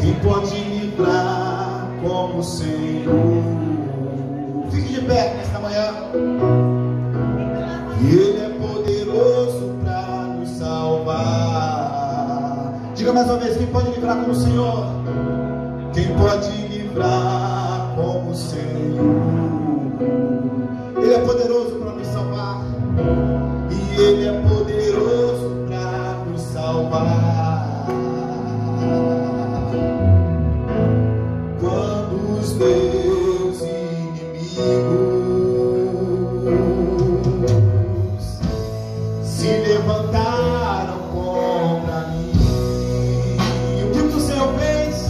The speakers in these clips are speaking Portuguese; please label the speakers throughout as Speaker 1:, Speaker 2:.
Speaker 1: Quem pode livrar como o Senhor? Fique de pé nesta manhã. Ele é poderoso para nos salvar. Diga mais uma vez: quem pode livrar como o Senhor? Quem pode livrar como o Senhor? Ele é poderoso para nos salvar. E Ele é poderoso para nos salvar. Quando os meus inimigos se levantaram contra mim, e o que o Senhor fez?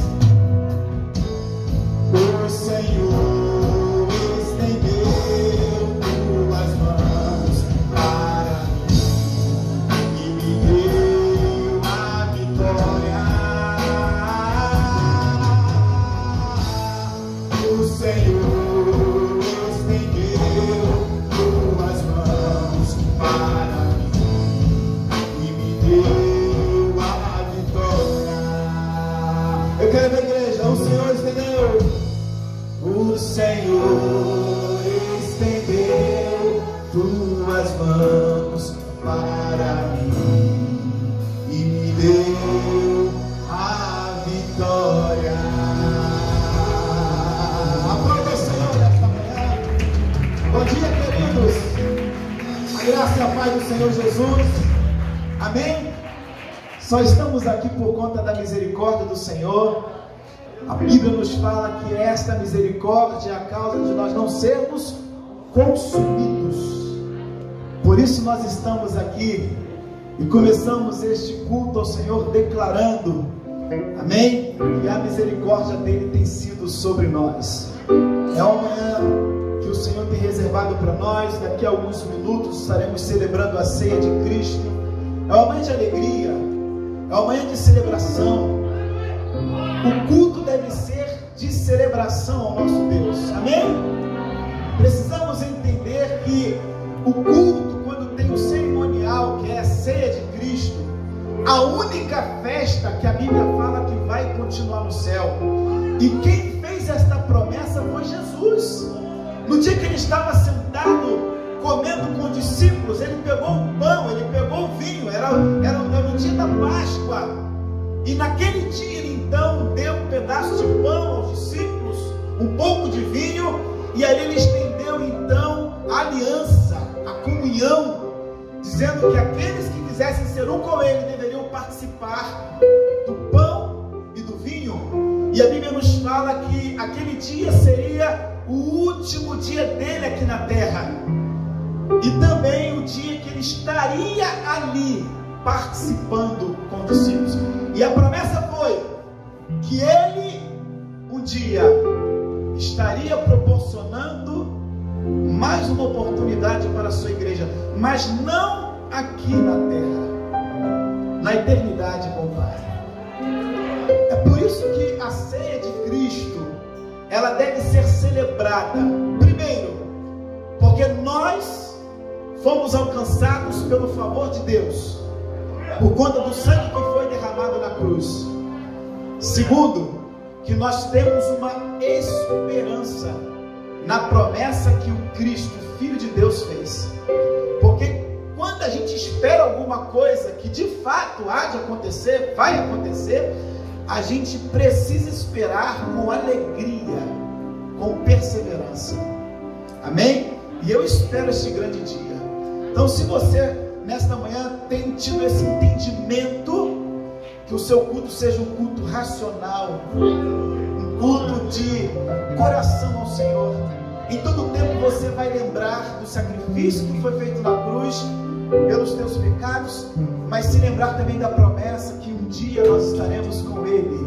Speaker 1: O Senhor estendeu tuas mãos para mim e me deu a vitória. O Senhor estendeu tuas mãos para mim e me deu a vitória. Eu quero ver a igreja. O Senhor estendeu. O Senhor estendeu tuas mãos para mim e me deu a vitória. Aplauda o Senhor nesta manhã. Bom dia, queridos. A graça e a paz do Senhor Jesus. Amém? Só estamos aqui por conta da misericórdia do Senhor. A Bíblia nos fala que esta misericórdia é a causa de nós não sermos consumidos. Por isso nós estamos aqui e começamos este culto ao Senhor declarando, amém? Que a misericórdia dele tem sido sobre nós. É uma manhã que o Senhor tem reservado para nós. Daqui a alguns minutos estaremos celebrando a ceia de Cristo. É uma manhã de alegria, é uma manhã de celebração. O culto deve ser de celebração ao nosso Deus, amém? Precisamos entender que o culto, quando tem o cerimonial, que é a ceia de Cristo, a única festa que a Bíblia fala que vai continuar no céu. E quem fez esta promessa foi Jesus. No dia que ele estava sentado comendo com os discípulos, ele pegou o pão, ele pegou o vinho, era no dia da Páscoa. E naquele dia ele então deu um pedaço de pão aos discípulos, um pouco de vinho, e ali ele estendeu então a aliança, a comunhão, dizendo que aqueles que quisessem ser um com ele deveriam participar do pão e do vinho. E a Bíblia nos fala que aquele dia seria o último dia dele aqui na terra, e também o dia que ele estaria ali participando com os discípulos. E a promessa foi que ele um dia estaria proporcionando mais uma oportunidade para a sua igreja, mas não aqui na terra, na eternidade com o Pai. É por isso que a ceia de Cristo, ela deve ser celebrada, primeiro, porque nós fomos alcançados pelo favor de Deus, por conta do sangue que foi derramado na cruz. Segundo, que nós temos uma esperança na promessa que o Cristo, Filho de Deus, fez. Porque quando a gente espera alguma coisa que de fato há de acontecer, vai acontecer, a gente precisa esperar com alegria, com perseverança. Amém? E eu espero este grande dia. Então, se você nesta manhã tem tido esse entendimento, que o seu culto seja um culto racional, um culto de coração ao Senhor. Em todo tempo você vai lembrar do sacrifício que foi feito na cruz pelos teus pecados, mas se lembrar também da promessa que um dia nós estaremos com Ele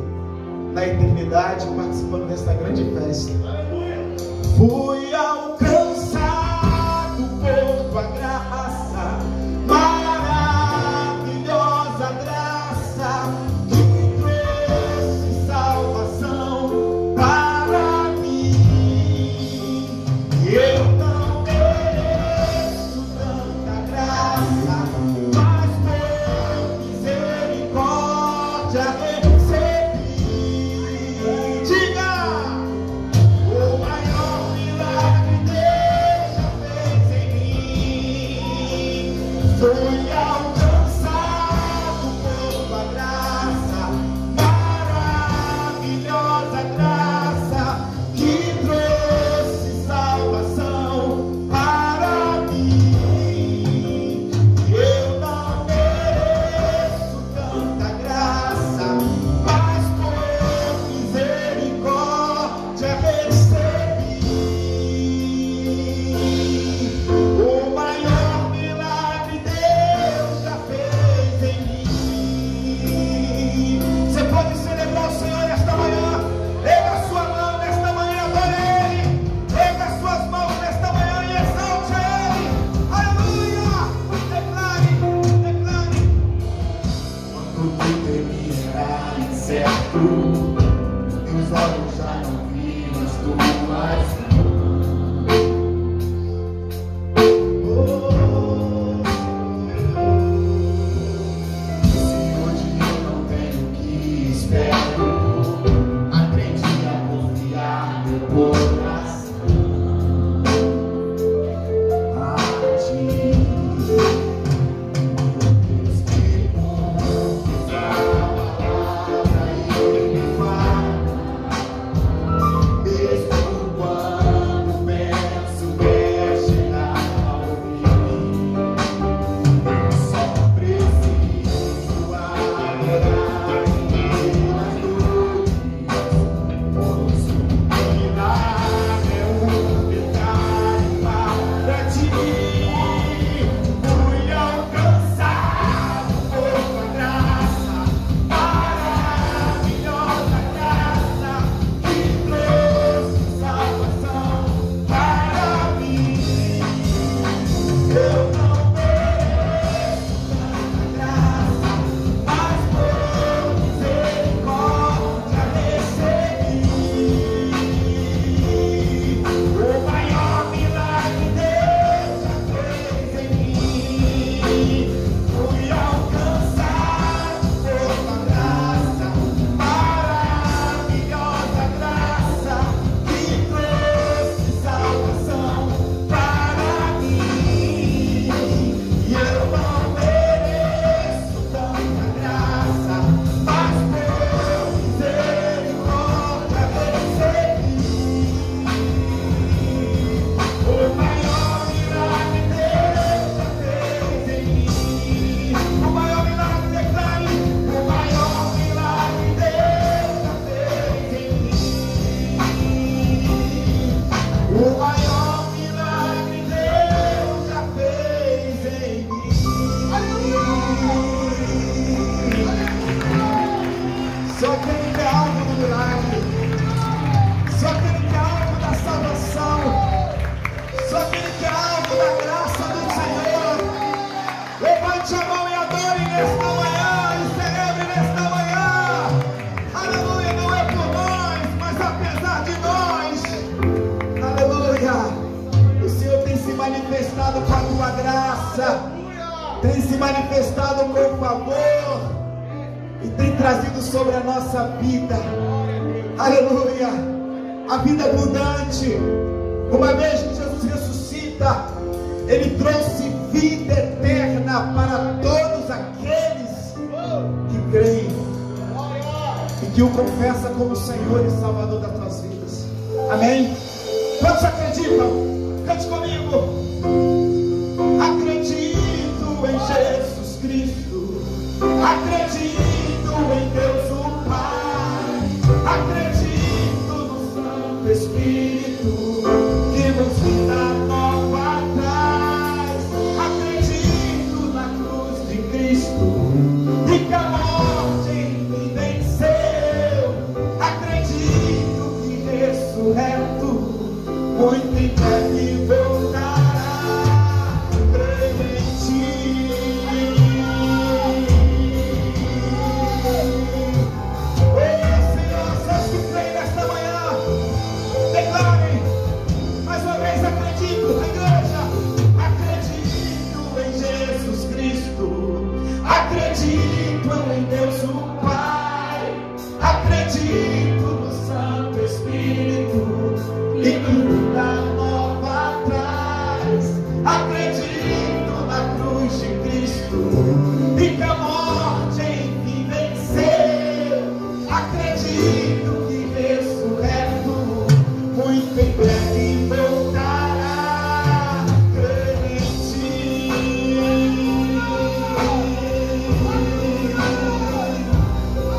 Speaker 1: na eternidade, participando desta grande festa. Fui alcançado por tua graça, maravilhosa graça, que me trouxe salvação para mim. Eu não mereço tanta graça, mas por misericórdia recebi. perto, meus olhos já não viram as tuas mãos. Se hoje eu não tenho o que espero, aprendi a confiar no coração a ti. Deus que cumpre a palavra e me fala, mesmo quando penso que chegar ao fim, eu só preciso adorar em minhas dores, pois o milagre é um detalhe para ti. Fui alcançado por tua graça, maravilhosa graça que trouxe salvação para mim. Eu não mereço tanta graça, mas por misericórdia recebi. O maior milagre Deus já fez em mim. Fui alcançado por tua graça, maravilhosa graça que trouxe salvação para mim. E eu não mereço tanta graça, mas por misericórdia recebi. O maior milagre Deus já fez em mim. O maior milagre, declare. O maior milagre Deus já fez em mim. O maior milagre Deus já fez em mim. Só quem quer algo do milagre, só quem quer algo da salvação, só quem quer algo da graça do Senhor, levante a mão e adore nesta manhã, e celebre nesta manhã. Aleluia, não é por nós, mas apesar de nós. Aleluia, o Senhor tem se manifestado com a tua graça, tem se manifestado com favor e tem trazido sobre a nossa vida, aleluia, a vida abundante. Uma vez que Jesus ressuscita, Ele trouxe vida eterna para todos aqueles que creem e que o confessam como Senhor e Salvador das suas vidas. Amém? Quantos acreditam? Cante comigo. Acredito em Jesus Cristo, acredito em Deus o Pai, acredito no Santo Espírito que nos dá nova traz, acredito na cruz de Cristo e que a morte em mim venceu, acredito que ressurreto muito em breve voltará, creio em ti. Senhor, seus que creem nesta manhã, declare mais uma vez: acredito, a igreja, acredito em Jesus Cristo, acredito em Deus o Pai, acredito no Santo Espírito e tudo dá nova traz, acredito na cruz de Cristo e que a morte enfim venceu, acredito que ressurreto muito em breve voltará, creio em ti.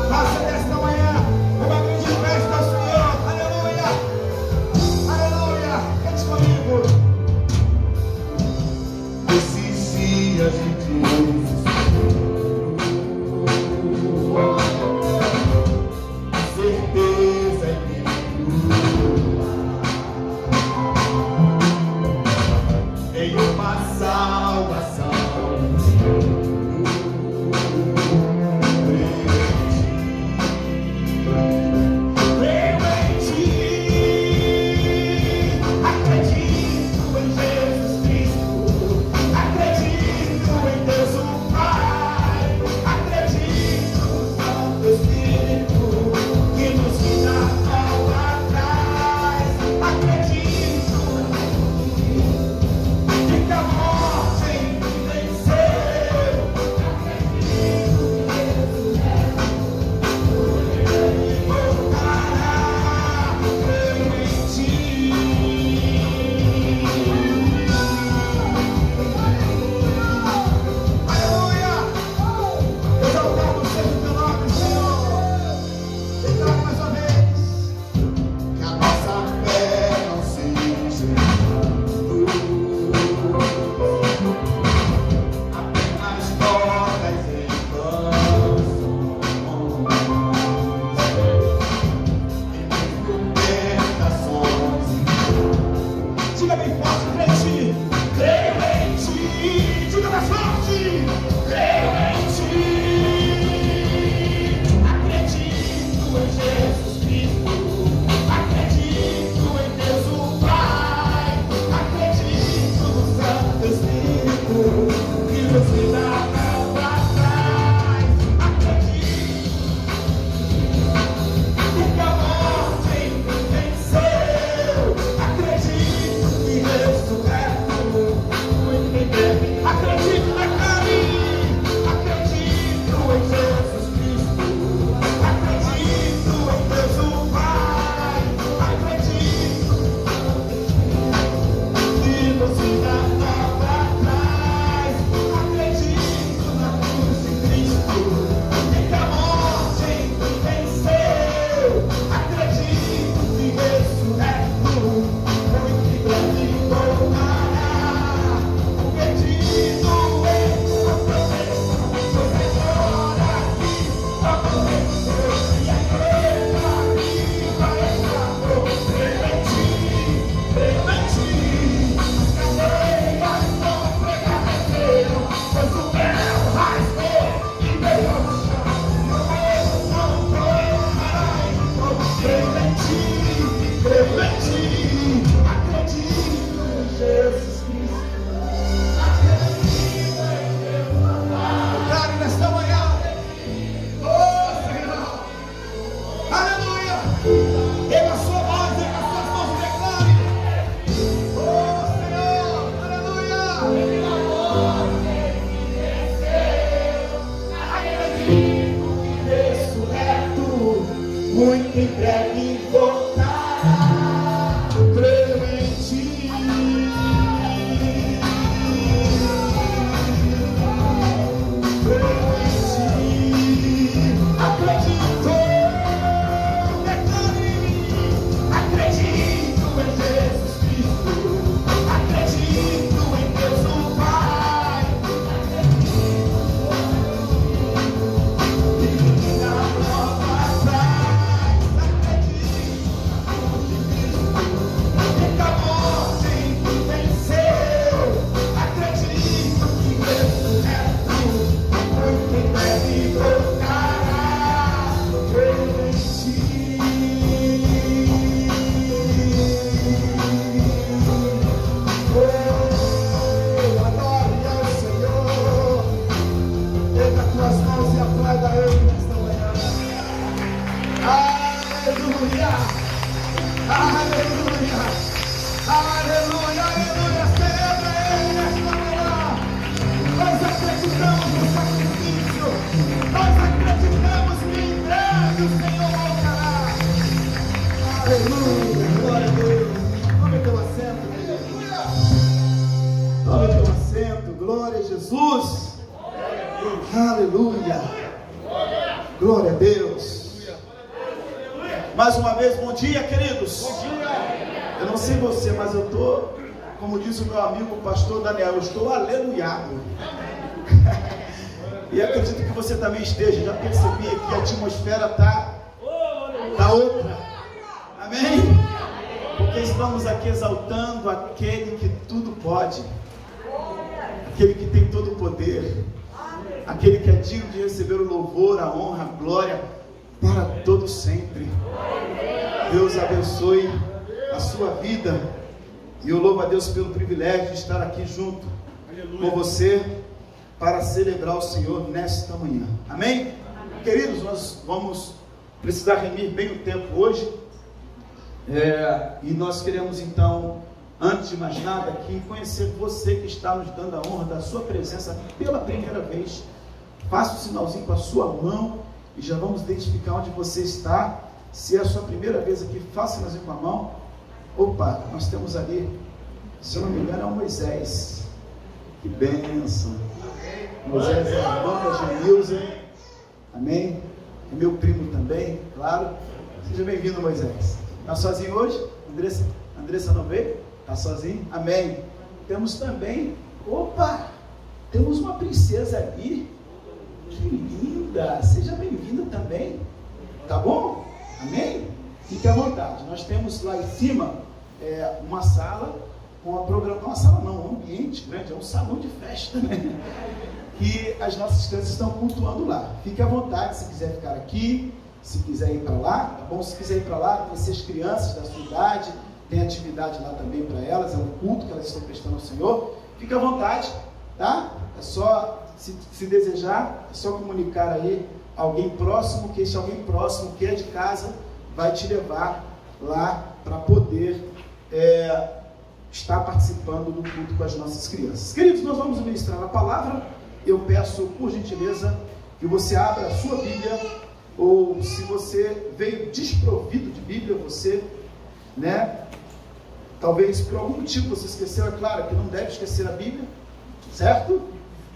Speaker 1: Faça desta manhã uma grande festa ao Senhor. Aleluia, aleluia, cante comigo. Esses dias de desespero, certeza muito em breve voltará. Creio em ti. Creio em ti. Acredito. Declare em mim. Acredito em Jesus Cristo. Acredito em Deus o Pai. E na prova atrás. Acredito que a morte venceu. Acredito que ressurreto muito em breve voltará. Creio em ti. Oh, adore ao Senhor. Erga tuas mãos e aplauda Ele nesta manhã. Aleluia! Aleluia! Aleluia! Aleluia! Celebra Ele nesta manhã. Nós acreditamos no sacrifício. Nós acreditamos que em breve o Senhor voltará. Aleluia! Glória a Deus! Tome teu assento, aleluia! Tome teu assento, glória a Jesus! Aleluia! Glória a Deus! Mais uma vez, bom dia, queridos! Bom dia! Eu não sei você, mas eu estou, como diz o meu amigo o pastor Daniel, eu estou aleluiado. E acredito que você também esteja. Já percebi que a atmosfera está outra. Amém? Porque estamos aqui exaltando aquele que tudo pode, aquele que tem todo o poder, aquele que é digno de receber o louvor, a honra, a glória para todo sempre. Deus abençoe a sua vida. E eu louvo a Deus pelo privilégio de estar aqui junto com você para celebrar o Senhor nesta manhã. Amém? Queridos, nós vamos precisar remir bem o tempo hoje. E nós queremos então, antes de mais nada, aqui conhecer você que está nos dando a honra da sua presença pela primeira vez. Faça o sinalzinho com a sua mão e já vamos identificar onde você está. Se é a sua primeira vez aqui, faça o sinalzinho com a mão. Opa, nós temos ali, se eu não me engano, é o Moisés. Que bênção! Moisés é irmão da Genilza. Amém? É meu primo também, claro. Seja bem-vindo, Moisés. Está sozinho hoje? Andressa não veio? Está sozinho? Amém. Temos também, temos uma princesa ali. Que linda! Seja bem-vinda também. Tá bom? Amém? Fique à vontade. Nós temos lá em cima uma sala com a programação. Uma sala não, um ambiente grande, é um salão de festa, né? Que as nossas crianças estão cultuando lá. Fique à vontade se quiser ficar aqui, se quiser ir para lá, tá bom? Se quiser ir para lá, conhecer as crianças da sua idade, tem atividade lá também para elas, é um culto que elas estão prestando ao Senhor. Fique à vontade, tá? É só, se desejar, é só comunicar aí alguém próximo, que esse alguém próximo que é de casa vai te levar lá para poder estar participando do culto com as nossas crianças. Queridos, nós vamos ministrar a palavra. Eu peço, por gentileza, que você abra a sua Bíblia, ou se você veio desprovido de Bíblia, você, talvez por algum motivo você esqueceu. É claro que não deve esquecer a Bíblia, certo?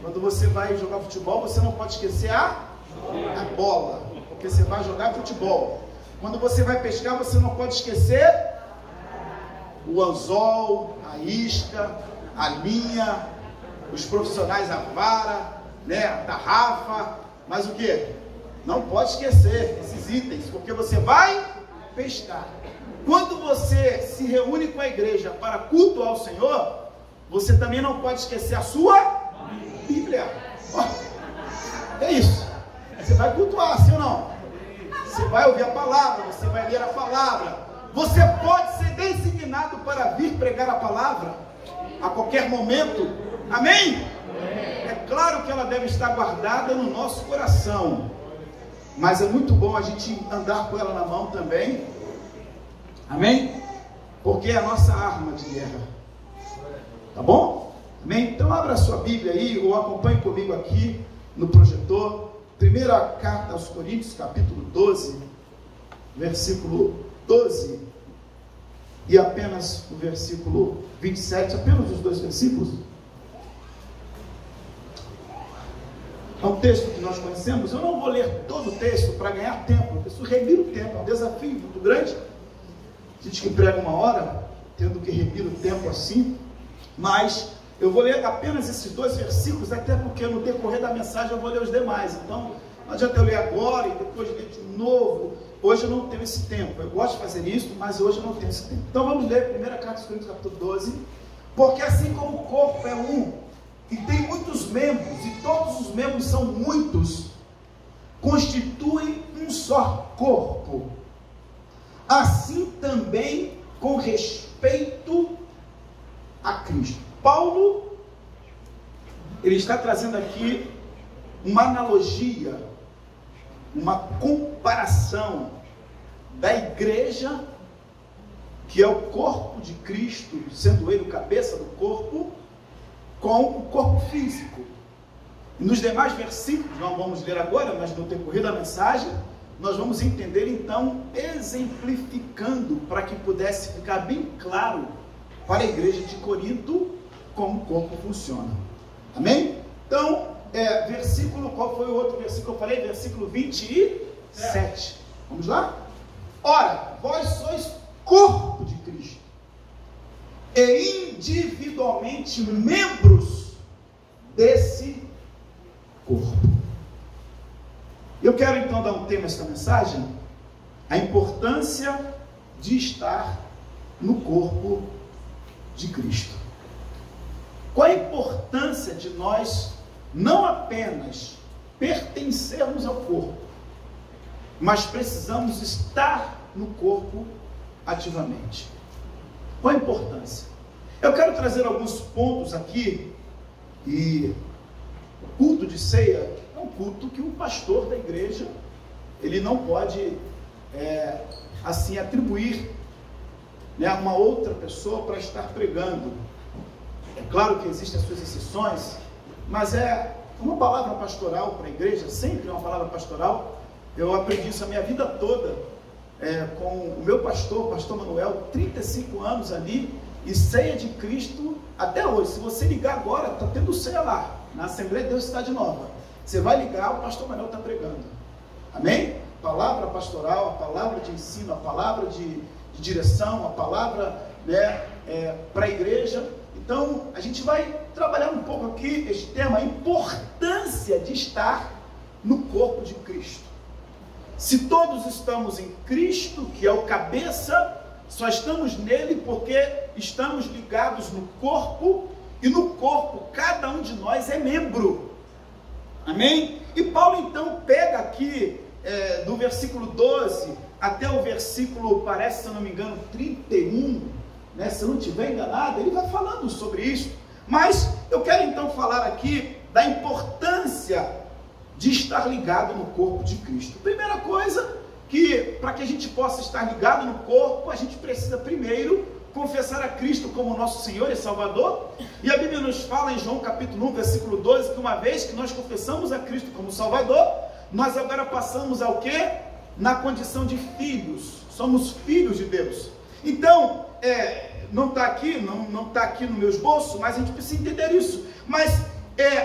Speaker 1: Quando você vai jogar futebol, você não pode esquecer a bola, porque você vai jogar futebol. Quando você vai pescar, você não pode esquecer o anzol, a isca, a linha, os profissionais, a vara, a tarrafa, mas o que? Não pode esquecer esses itens, porque você vai pescar. Quando você se reúne com a igreja para cultuar ao Senhor, você também não pode esquecer a sua Bíblia. É isso. Você vai cultuar, sim ou não? Você vai ouvir a palavra, você vai ler a palavra. Você pode ser designado para vir pregar a palavra a qualquer momento. Amém? É claro que ela deve estar guardada no nosso coração, mas é muito bom a gente andar com ela na mão também. Amém? Porque é a nossa arma de guerra. Tá bom? Amém? Então abra a sua Bíblia aí, ou acompanhe comigo aqui no projetor. Primeira carta aos Coríntios, capítulo 12. versículo 12, e apenas o versículo 27, apenas os 2 versículos. É um texto que nós conhecemos. Eu não vou ler todo o texto para ganhar tempo, isso remir o tempo, é um desafio muito grande. Gente que prega 1 hora, tendo que remir o tempo assim, mas eu vou ler apenas esses 2 versículos, até porque no decorrer da mensagem eu vou ler os demais. Então, não adianta eu ler agora e depois ler de novo. Hoje eu não tenho esse tempo. Eu gosto de fazer isso, mas hoje eu não tenho esse tempo. Então vamos ler 1 Carta aos Coríntios, capítulo 12. Porque assim como o corpo é um, e tem muitos membros, e todos os membros são muitos, constituem um só corpo. Assim também com respeito a Cristo. Paulo, ele está trazendo aqui uma analogia, uma comparação da igreja, que é o corpo de Cristo, sendo ele o cabeça do corpo, com o corpo físico. E nos demais versículos, não vamos ler agora, mas no decorrer da mensagem, nós vamos entender então, exemplificando, para que pudesse ficar bem claro para a igreja de Corinto, como o corpo funciona. Amém? Então, versículo, qual foi o outro versículo que eu falei? Versículo 27. Vamos lá? Ora, vós sois corpo de Cristo, e individualmente membros desse corpo. Eu quero então dar um tema a esta mensagem: a importância de estar no corpo de Cristo. Qual a importância de nós não apenas pertencermos ao corpo, mas precisamos estar no corpo ativamente? Qual a importância? Eu quero trazer alguns pontos aqui. E o culto de ceia é um culto que o pastor da igreja, ele não pode assim atribuir, né, a uma outra pessoa para estar pregando. É claro que existem as suas exceções, mas é uma palavra pastoral para a igreja, sempre é uma palavra pastoral. Eu aprendi isso a minha vida toda, com o meu pastor Manuel, 35 anos ali, e ceia de Cristo até hoje. Se você ligar agora, está tendo ceia lá, na Assembleia de Deus Cidade Nova. Você vai ligar, o pastor Manuel está pregando. Amém? Palavra pastoral, a palavra de ensino, a palavra de direção, a palavra, né, para a igreja. Então, a gente vai trabalhar um pouco aqui este tema, a importância de estar no corpo de Cristo. Se todos estamos em Cristo, que é o cabeça, só estamos nele porque estamos ligados no corpo, e no corpo cada um de nós é membro. Amém? E Paulo então pega aqui do versículo 12 até o versículo, parece, se eu não me engano, 31, né? Se eu não estiver enganado, ele vai falando sobre isso. Mas eu quero então falar aqui da importância de estar ligado no corpo de Cristo. Primeira coisa, que para que a gente possa estar ligado no corpo, a gente precisa primeiro confessar a Cristo como nosso Senhor e Salvador. E a Bíblia nos fala em João capítulo 1, versículo 12, que uma vez que nós confessamos a Cristo como Salvador, nós agora passamos ao quê? Na condição de filhos. Somos filhos de Deus. Então, não está aqui, não está aqui no meu esboço, mas a gente precisa entender isso. Mas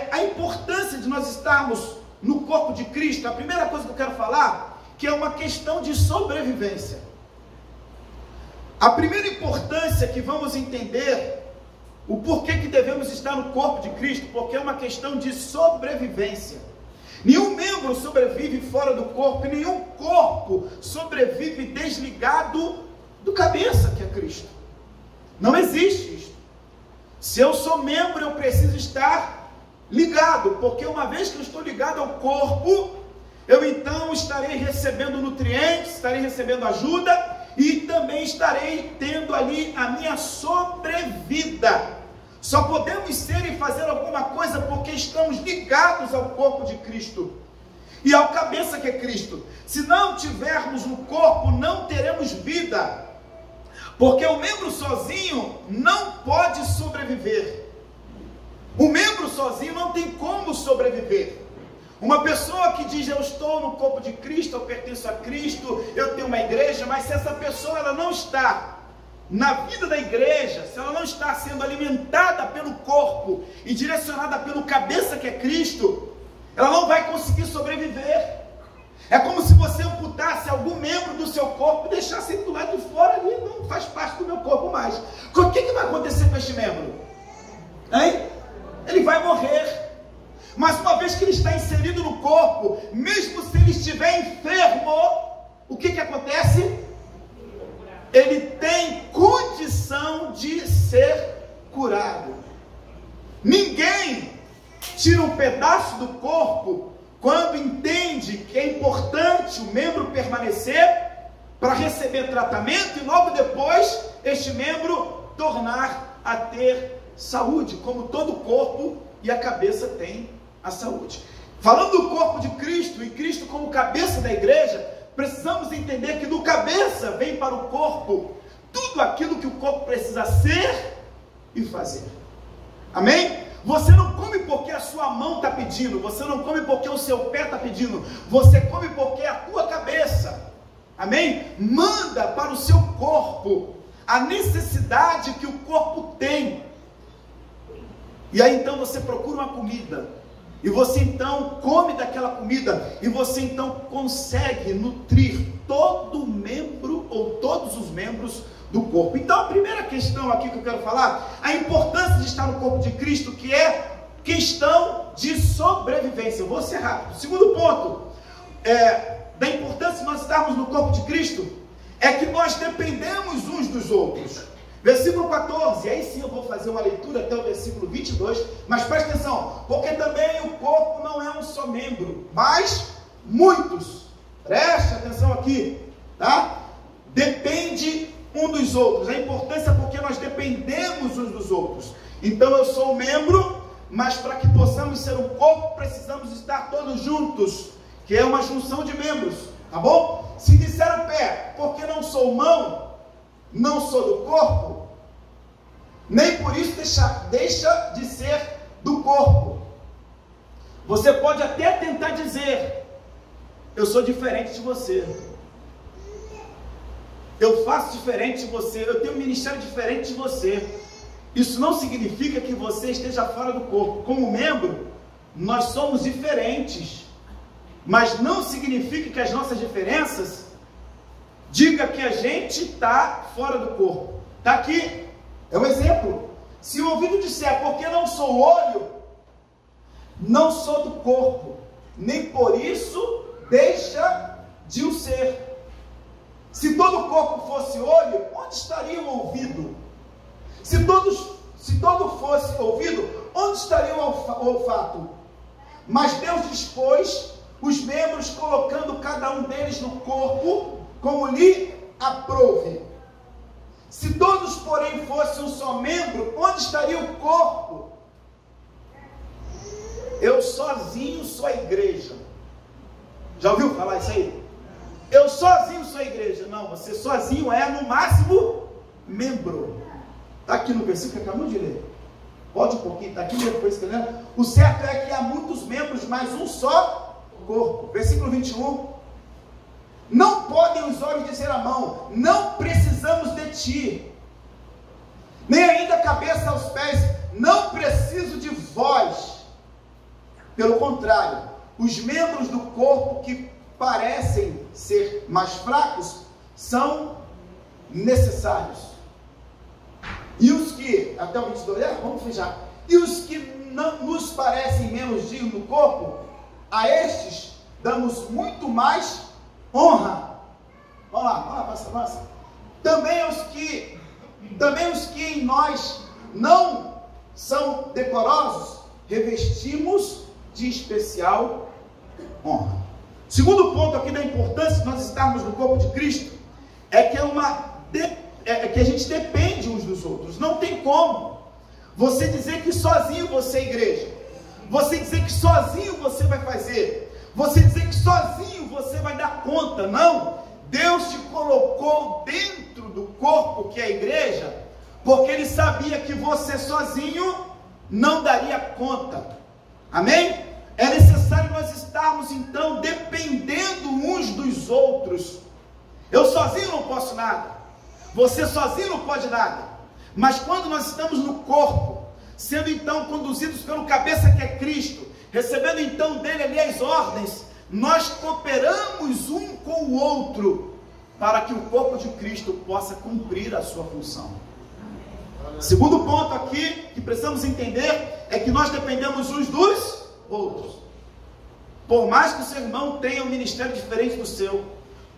Speaker 1: a importância de nós estarmos no corpo de Cristo, a primeira coisa que eu quero falar, que é uma questão de sobrevivência. A primeira importância que vamos entender o porquê que devemos estar no corpo de Cristo, porque é uma questão de sobrevivência. Nenhum membro sobrevive fora do corpo, e nenhum corpo sobrevive desligado do cabeça, que é Cristo. Não existe isso. Se eu sou membro, eu preciso estar ligado, porque uma vez que eu estou ligado ao corpo, eu então estarei recebendo nutrientes, estarei recebendo ajuda, e também estarei tendo ali a minha sobrevida. Só podemos ser e fazer alguma coisa porque estamos ligados ao corpo de Cristo e ao cabeça, que é Cristo. Se não tivermos no corpo, não teremos vida, porque o membro sozinho não pode sobreviver. O membro sozinho não tem como sobreviver. Uma pessoa que diz: eu estou no corpo de Cristo, eu pertenço a Cristo, eu tenho uma igreja,
Speaker 2: mas se essa pessoa ela não está na vida da igreja, se ela não está sendo alimentada pelo corpo e direcionada pelo cabeça que é Cristo, ela não vai conseguir sobreviver. É como se você amputasse algum membro do seu corpo e deixasse ele do lado de fora ali, não faz parte do meu corpo mais. O que vai acontecer com este membro? Hein? Ele vai morrer. Mas uma vez que ele está inserido no corpo, mesmo se ele estiver enfermo, o que acontece? Ele tem condição de ser curado. Ninguém tira um pedaço do corpo quando entende que é importante o membro permanecer para receber tratamento e logo depois este membro tornar a ter saúde, como todo corpo e a cabeça tem a saúde. Falando do corpo de Cristo e Cristo como cabeça da igreja, precisamos entender que do cabeça vem para o corpo tudo aquilo que o corpo precisa ser e fazer. Amém? Você não come porque a sua mão está pedindo, você não come porque o seu pé está pedindo, você come porque é a tua cabeça, amém? Manda para o seu corpo a necessidade que o corpo tem, e aí então você procura uma comida, e você então come daquela comida, e você então consegue nutrir todo membro ou todos os membros do corpo. Então a primeira questão aqui que eu quero falar, a importância de estar no corpo de Cristo, que é questão de sobrevivência. Eu vou ser rápido. O segundo ponto da importância de nós estarmos no corpo de Cristo é que nós dependemos uns dos outros. Versículo 14, aí sim eu vou fazer uma leitura até o versículo 22, mas preste atenção, porque também o corpo não é um só membro, mas muitos. Preste atenção aqui, tá? Depende um dos outros. A importância é porque nós dependemos uns dos outros. Então eu sou um membro, mas para que possamos ser um corpo, precisamos estar todos juntos, que é uma junção de membros, tá bom? Se disser o pé, porque não sou mão, não sou do corpo, nem por isso deixa de ser do corpo. Você pode até tentar dizer, eu sou diferente de você, eu faço diferente de você, eu tenho um ministério diferente de você. Isso não significa que você esteja fora do corpo. Como membro, nós somos diferentes, mas não significa que as nossas diferenças diga que a gente está fora do corpo. Está aqui, é um exemplo. Se o ouvido disser, porque não sou olho, não sou do corpo, nem por isso deixa de o ser. Se todo o corpo fosse olho, onde estaria o ouvido? Se todo fosse ouvido, onde estaria o olfato? Mas Deus dispôs os membros, colocando cada um deles no corpo, como lhe aprouve. Se todos, porém, fossem um só membro, onde estaria o corpo? Eu sozinho sou a igreja. Já ouviu falar isso aí? Eu sozinho sou a igreja. Não, você sozinho é no máximo membro. Está aqui no versículo que acabamos de ler. Pode um pouquinho, está aqui depois, né? O certo é que há muitos membros, mas um só corpo. Versículo 21. Não podem os olhos dizer à mão, não precisamos de ti. Nem ainda a cabeça aos pés, não preciso de vós. Pelo contrário, os membros do corpo que parecem ser mais fracos, são necessários. E os que, até o 22, vamos fechar. E os que não nos parecem menos dignos do corpo, a estes damos muito mais honra. Vamos lá, passa. Também os que em nós não são decorosos, revestimos de especial honra. Segundo ponto aqui da importância de nós estarmos no corpo de Cristo, é que que a gente depende uns dos outros. Não tem como você dizer que sozinho você é igreja, você dizer que sozinho você vai fazer, você dizer que sozinho você vai dar conta. Não, Deus te colocou dentro do corpo que é a igreja, porque Ele sabia que você sozinho não daria conta. Amém? É necessário nós estarmos então dependendo uns dos outros. Eu sozinho não posso nada. Você sozinho não pode nada. Mas quando nós estamos no corpo, sendo então conduzidos pelo cabeça que é Cristo, recebendo então dele ali as ordens, nós cooperamos um com o outro, para que o corpo de Cristo possa cumprir a sua função. Segundo ponto aqui, que precisamos entender, é que nós dependemos uns dos outros. Por mais que o seu irmão tenha um ministério diferente do seu,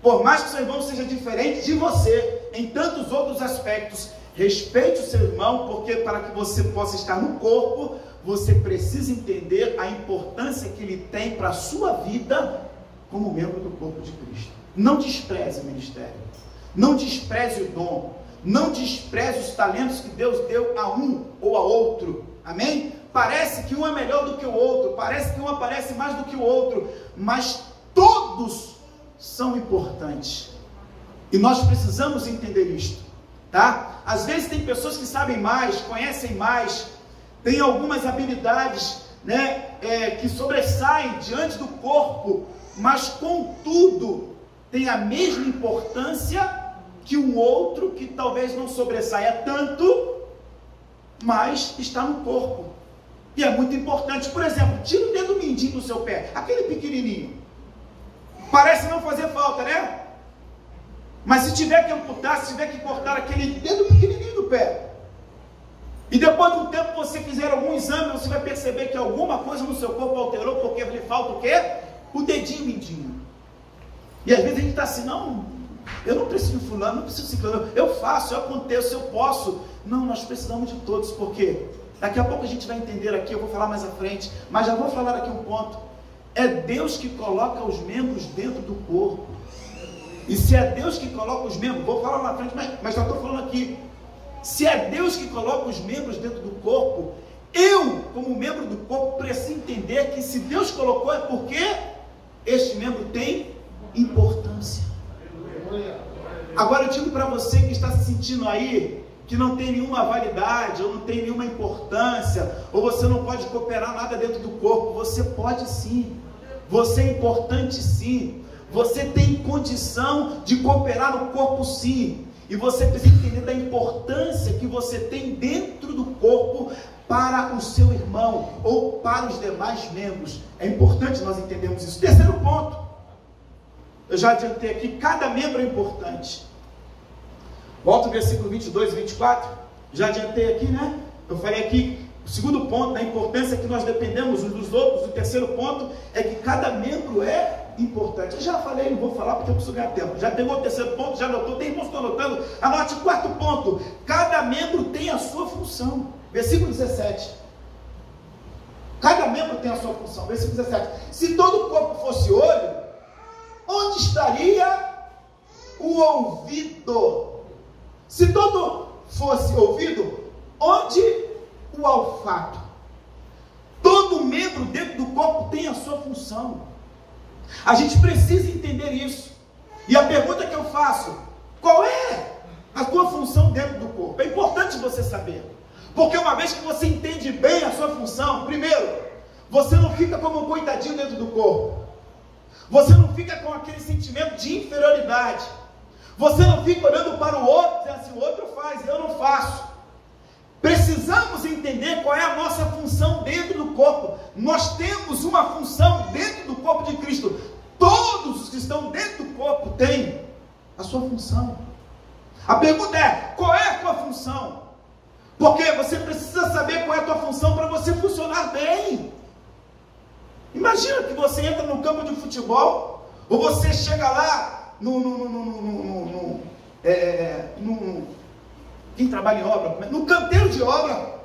Speaker 2: por mais que o seu irmão seja diferente de você, em tantos outros aspectos, respeite o seu irmão, porque para que você possa estar no corpo, você precisa entender a importância que ele tem para a sua vida como membro do corpo de Cristo. Não despreze o ministério, não despreze o dom, não despreze os talentos que Deus deu a um ou a outro, amém? Parece que um é melhor do que o outro, parece que um aparece mais do que o outro, mas todos são importantes, e nós precisamos entender isto, tá? Às vezes tem pessoas que sabem mais, conhecem mais, têm algumas habilidades, né, que sobressaem diante do corpo, mas contudo tem a mesma importância que um outro que talvez não sobressaia tanto, mas está no corpo, e é muito importante. Por exemplo, tira o dedo mindinho do seu pé, aquele pequenininho, parece não fazer falta, né? Mas se tiver que amputar, se tiver que cortar aquele dedo pequenininho do pé, e depois de um tempo você fizer algum exame, você vai perceber que alguma coisa no seu corpo alterou, porque lhe falta o quê? O dedinho mindinho. E às vezes a gente está assim, não, eu não preciso de fulano, não preciso de ciclano, eu faço, eu aconteço, eu posso. Não, nós precisamos de todos, porque daqui a pouco a gente vai entender aqui, eu vou falar mais à frente, mas já vou falar aqui um ponto. É Deus que coloca os membros dentro do corpo. E se é Deus que coloca os membros, vou falar lá na frente, mas já estou falando aqui. Se é Deus que coloca os membros dentro do corpo, eu, como membro do corpo, preciso entender que se Deus colocou é porque este membro tem importância. Agora eu digo para você que está se sentindo aí, que não tem nenhuma validade, ou não tem nenhuma importância, ou você não pode cooperar nada dentro do corpo, você pode sim, você é importante sim, você tem condição de cooperar no corpo sim, e você precisa entender da importância que você tem dentro do corpo para o seu irmão, ou para os demais membros. É importante nós entendermos isso. Terceiro ponto, eu já adiantei aqui, cada membro é importante. Volta ao versículo 22 e 24, já adiantei aqui, né? Eu falei aqui, o segundo ponto, da importância que nós dependemos uns dos outros. O terceiro ponto é que cada membro é importante. Eu já falei, não vou falar porque eu preciso ganhar tempo. Já pegou o terceiro ponto, já anotou, tem irmãos que estão anotando, anote o quarto ponto. Cada membro tem a sua função. Versículo 17. Cada membro tem a sua função. Versículo 17. Se todo o corpo fosse olho, onde estaria o ouvido? Se todo fosse ouvido, onde o olfato? Todo membro dentro do corpo tem a sua função. A gente precisa entender isso. E a pergunta que eu faço, qual é a tua função dentro do corpo? É importante você saber. Porque uma vez que você entende bem a sua função, primeiro, você não fica como um coitadinho dentro do corpo. Você não fica com aquele sentimento de inferioridade. Você não fica olhando para o outro, dizendo assim, o outro faz, eu não faço. Precisamos entender qual é a nossa função dentro do corpo. Nós temos uma função dentro do corpo de Cristo. Todos os que estão dentro do corpo têm a sua função. A pergunta é, qual é a tua função? Porque você precisa saber qual é a tua função para você funcionar bem. Imagina que você entra no campo de futebol, ou você chega lá quem trabalha em obra, no canteiro de obra,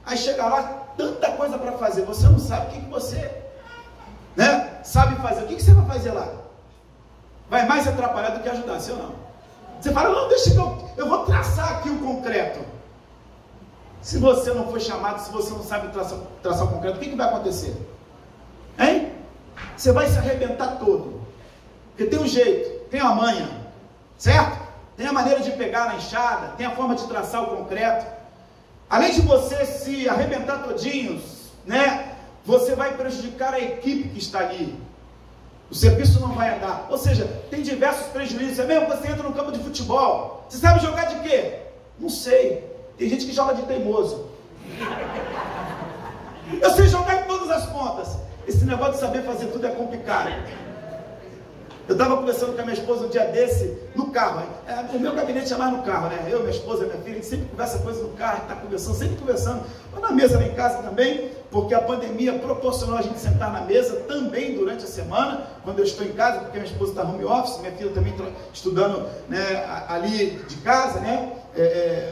Speaker 2: aí chega lá, tanta coisa para fazer, você não sabe o que você, né, sabe fazer. O que você vai fazer lá? Vai mais atrapalhar do que ajudar, sim ou não? Você fala, não, deixa que eu vou traçar aqui o concreto. Se você não foi chamado, se você não sabe traçar o concreto, o que vai acontecer? Hein? Você vai se arrebentar todo. Porque tem um jeito, tem uma manha, certo? Tem a maneira de pegar na enxada, tem a forma de traçar o concreto. Além de você se arrebentar todinhos, né? Você vai prejudicar a equipe que está ali. O serviço não vai andar. Ou seja, tem diversos prejuízos. É mesmo que você entra no campo de futebol. Você sabe jogar de quê? Não sei. Tem gente que joga de teimoso. Eu sei jogar em todas as pontas. Esse negócio de saber fazer tudo é complicado. Eu estava conversando com a minha esposa um dia desse, no carro. O meu gabinete é mais no carro, né? Eu, minha esposa, minha filha, a gente sempre conversa coisa no carro, está conversando, sempre conversando. Ou na mesa lá em casa também, porque a pandemia proporcionou a gente sentar na mesa também durante a semana, quando eu estou em casa, porque minha esposa está home office, minha filha também estudando, né, ali de casa, né?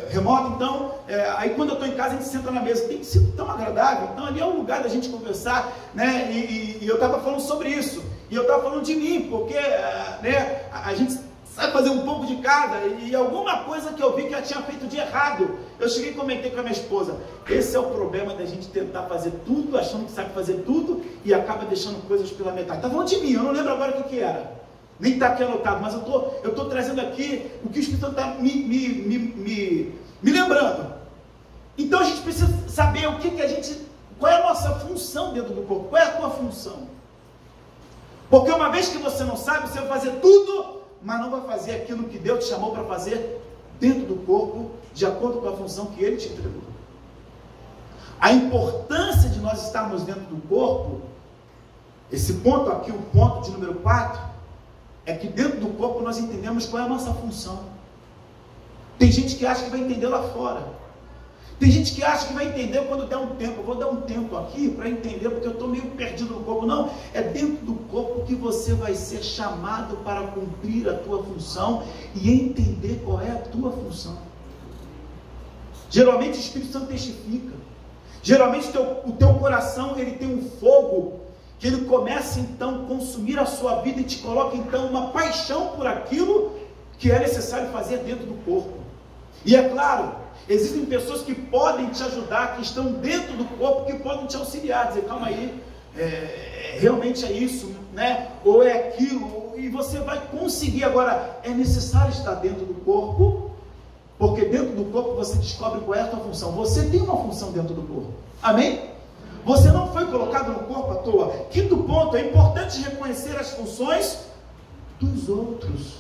Speaker 2: Remoto. Então, aí quando eu estou em casa, a gente senta na mesa, tem sido tão agradável. Então ali é um lugar da gente conversar, né? E eu estava falando sobre isso, e eu estava falando de mim, porque né, a gente sabe fazer um pouco de cada, e alguma coisa que eu vi que eu tinha feito de errado, eu cheguei e comentei com a minha esposa. Esse é o problema da gente tentar fazer tudo, achando que sabe fazer tudo, e acaba deixando coisas pela metade. Está falando de mim, eu não lembro agora o que era. Nem está aqui anotado, mas eu tô trazendo aqui o que o Espírito Santo está me lembrando. Então a gente precisa saber qual é a nossa função dentro do corpo, qual é a tua função. Porque uma vez que você não sabe, você vai fazer tudo, mas não vai fazer aquilo que Deus te chamou para fazer dentro do corpo, de acordo com a função que Ele te entregou. A importância de nós estarmos dentro do corpo, esse ponto aqui, o ponto de número 4, é que dentro do corpo nós entendemos qual é a nossa função. Tem gente que acha que vai entender lá fora. Tem gente que acha que vai entender quando der um tempo. Eu vou dar um tempo aqui para entender, porque eu estou meio perdido no corpo. Não, é dentro do corpo que você vai ser chamado para cumprir a tua função e entender qual é a tua função. Geralmente o Espírito Santo testifica. Geralmente o teu coração ele tem um fogo que ele começa então a consumir a sua vida e te coloca então uma paixão por aquilo que é necessário fazer dentro do corpo. E é claro, existem pessoas que podem te ajudar, que estão dentro do corpo, que podem te auxiliar, dizer, calma aí, realmente é isso, né? Ou é aquilo, e você vai conseguir. Agora, é necessário estar dentro do corpo, porque dentro do corpo você descobre qual é a tua função. Você tem uma função dentro do corpo, amém? Você não foi colocado no corpo à toa. Quinto ponto, é importante reconhecer as funções dos outros.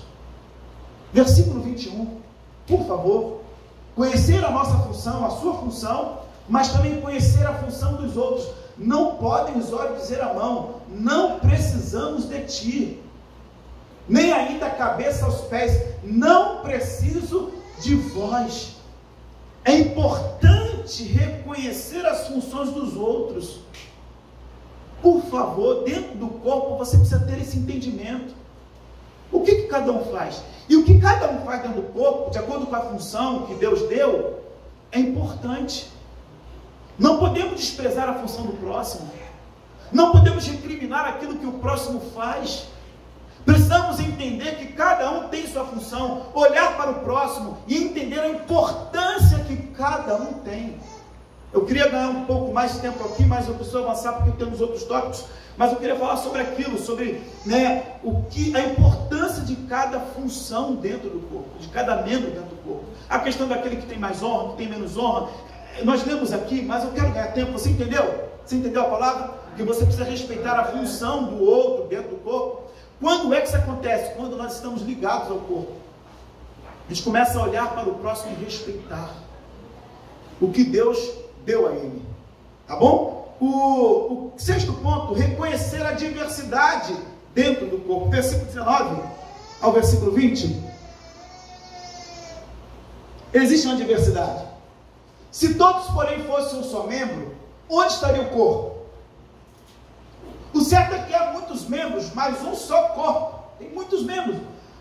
Speaker 2: Versículo 21, por favor. Conhecer a nossa função, a sua função, mas também conhecer a função dos outros. Não podem os olhos dizer à mão, não precisamos de ti. Nem ainda a cabeça aos pés, não preciso de vós. É importante reconhecer as funções dos outros. Por favor, dentro do corpo você precisa ter esse entendimento. O que cada um faz? E o que cada um faz dentro do corpo, de acordo com a função que Deus deu, é importante. Não podemos desprezar a função do próximo. Não podemos recriminar aquilo que o próximo faz. Precisamos entender que cada um tem sua função, olhar para o próximo e entender a importância que cada um tem. Eu queria ganhar um pouco mais de tempo aqui, mas eu preciso avançar porque temos outros tópicos. Mas eu queria falar sobre aquilo, sobre a importância de cada função dentro do corpo, de cada membro dentro do corpo. A questão daquele que tem mais honra, que tem menos honra. Nós lemos aqui, mas eu quero ganhar tempo. Você entendeu? Você entendeu a palavra? Que você precisa respeitar a função do outro dentro do corpo. Quando é que isso acontece? Quando nós estamos ligados ao corpo. A gente começa a olhar para o próximo e respeitar o que Deus deu a ele. Tá bom? O sexto ponto, reconhecer a diversidade dentro do corpo. Versículo 19 ao versículo 20. Existe uma diversidade. Se todos, porém, fossem um só membro, onde estaria o corpo? O certo é que há muitos membros, mas um só corpo. Tem muitos membros.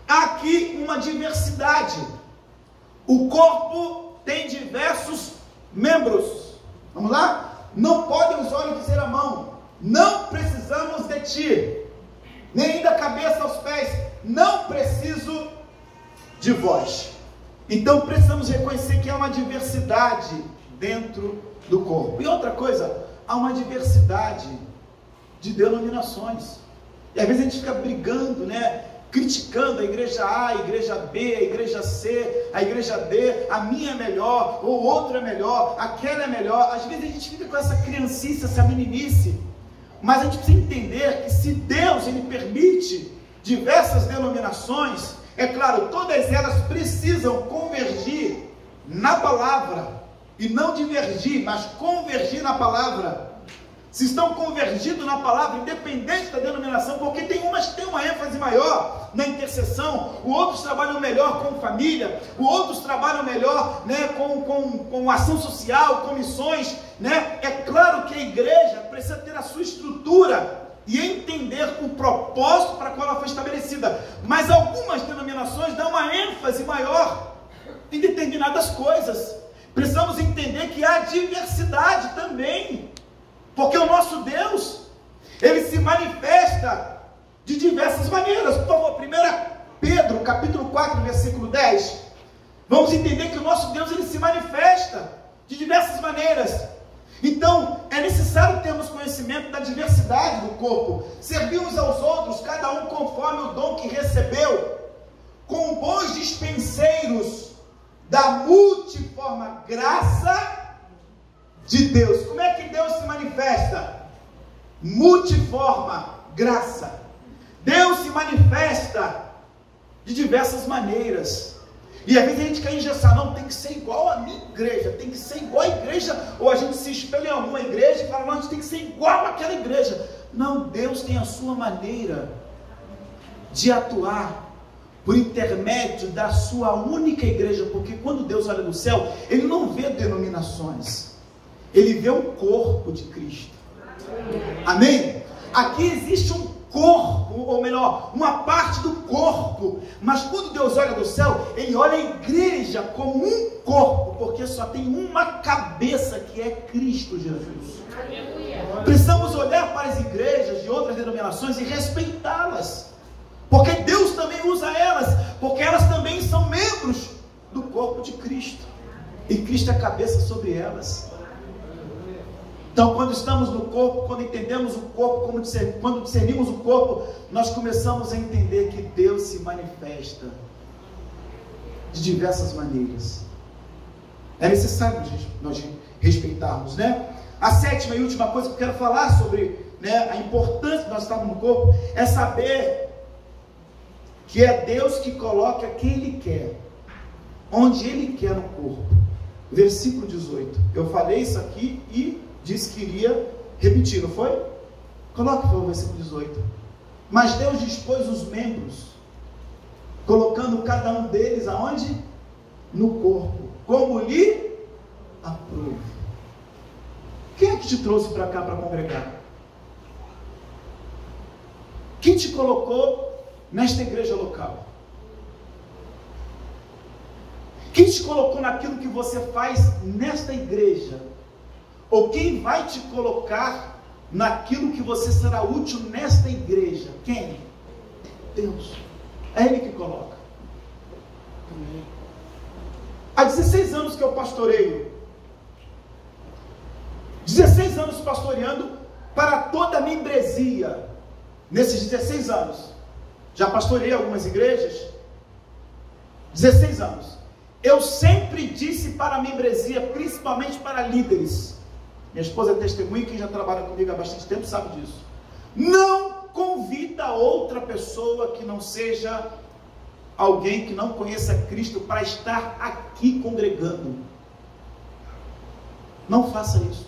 Speaker 2: Há aqui uma diversidade. O corpo tem diversos membros. Vamos lá? Não podem os olhos dizer à mão, não precisamos de ti. Nem da cabeça aos pés, não preciso de vós. Então precisamos reconhecer que há uma diversidade dentro do corpo. E outra coisa, há uma diversidade de denominações. E às vezes a gente fica brigando, né? Criticando a igreja A, a igreja B, a igreja C, a igreja D, a minha é melhor, o outro é melhor, aquela é melhor. Às vezes a gente fica com essa criancice, essa meninice. Mas a gente precisa entender que se Deus ele permite diversas denominações, é claro, todas elas precisam convergir na palavra, e não divergir, mas convergir na palavra. Se estão convergidos na palavra, independente da denominação, porque tem umas que têm uma ênfase maior na intercessão, outros trabalham melhor com família, outros trabalham melhor, né, com ação social, com missões, né? É claro que a igreja precisa ter a sua estrutura e entender o propósito para qual ela foi estabelecida, mas algumas denominações dão uma ênfase maior em determinadas coisas. Precisamos entender que há diversidade também, porque o nosso Deus, ele se manifesta de diversas maneiras. Por favor, 1 Pedro, capítulo 4, versículo 10. Vamos entender que o nosso Deus, ele se manifesta de diversas maneiras. Então, é necessário termos conhecimento da diversidade do corpo, servir uns aos outros, cada um conforme o dom que recebeu, com bons dispenseiros da multiforme graça de Deus. Como é que Deus se manifesta? Multiforme graça. Deus se manifesta de diversas maneiras. E às vezes a gente quer engessar, não, tem que ser igual a minha igreja, tem que ser igual à igreja, ou a gente se espelha em alguma igreja e fala, não, a gente tem que ser igual àquela igreja. Não, Deus tem a sua maneira de atuar por intermédio da sua única igreja, porque quando Deus olha no céu, Ele não vê denominações, Ele vê o corpo de Cristo. Amém? Aqui existe um corpo, ou melhor, uma parte do corpo, mas quando Deus olha do céu, Ele olha a igreja como um corpo, porque só tem uma cabeça, que é Cristo Jesus. Precisamos olhar para as igrejas de outras denominações e respeitá-las, porque Deus também usa elas, porque elas também são membros do corpo de Cristo, e Cristo é a cabeça sobre elas. Então, quando estamos no corpo, quando entendemos o corpo, quando discernimos o corpo, nós começamos a entender que Deus se manifesta de diversas maneiras. É necessário nós respeitarmos, né? A sétima e última coisa que eu quero falar sobre, né, a importância de nós estarmos no corpo, é saber que é Deus que coloca quem Ele quer, onde Ele quer no corpo. Versículo 18. Eu falei isso aqui e disse que iria repetir, não foi? Coloque para o versículo 18. Mas Deus dispôs os membros, colocando cada um deles aonde? No corpo, como lhe aprouve. Quem é que te trouxe para cá para congregar? Quem te colocou nesta igreja local? Quem te colocou naquilo que você faz nesta igreja? Ou quem vai te colocar naquilo que você será útil nesta igreja? Quem? Deus. É Ele que coloca. Há 16 anos que eu pastoreio. 16 anos pastoreando para toda a membresia. Nesses 16 anos. Já pastoreei algumas igrejas. 16 anos. Eu sempre disse para a membresia, principalmente para líderes. Minha esposa é testemunha, quem já trabalha comigo há bastante tempo sabe disso. Não convida outra pessoa que não seja alguém que não conheça Cristo para estar aqui congregando. Não faça isso.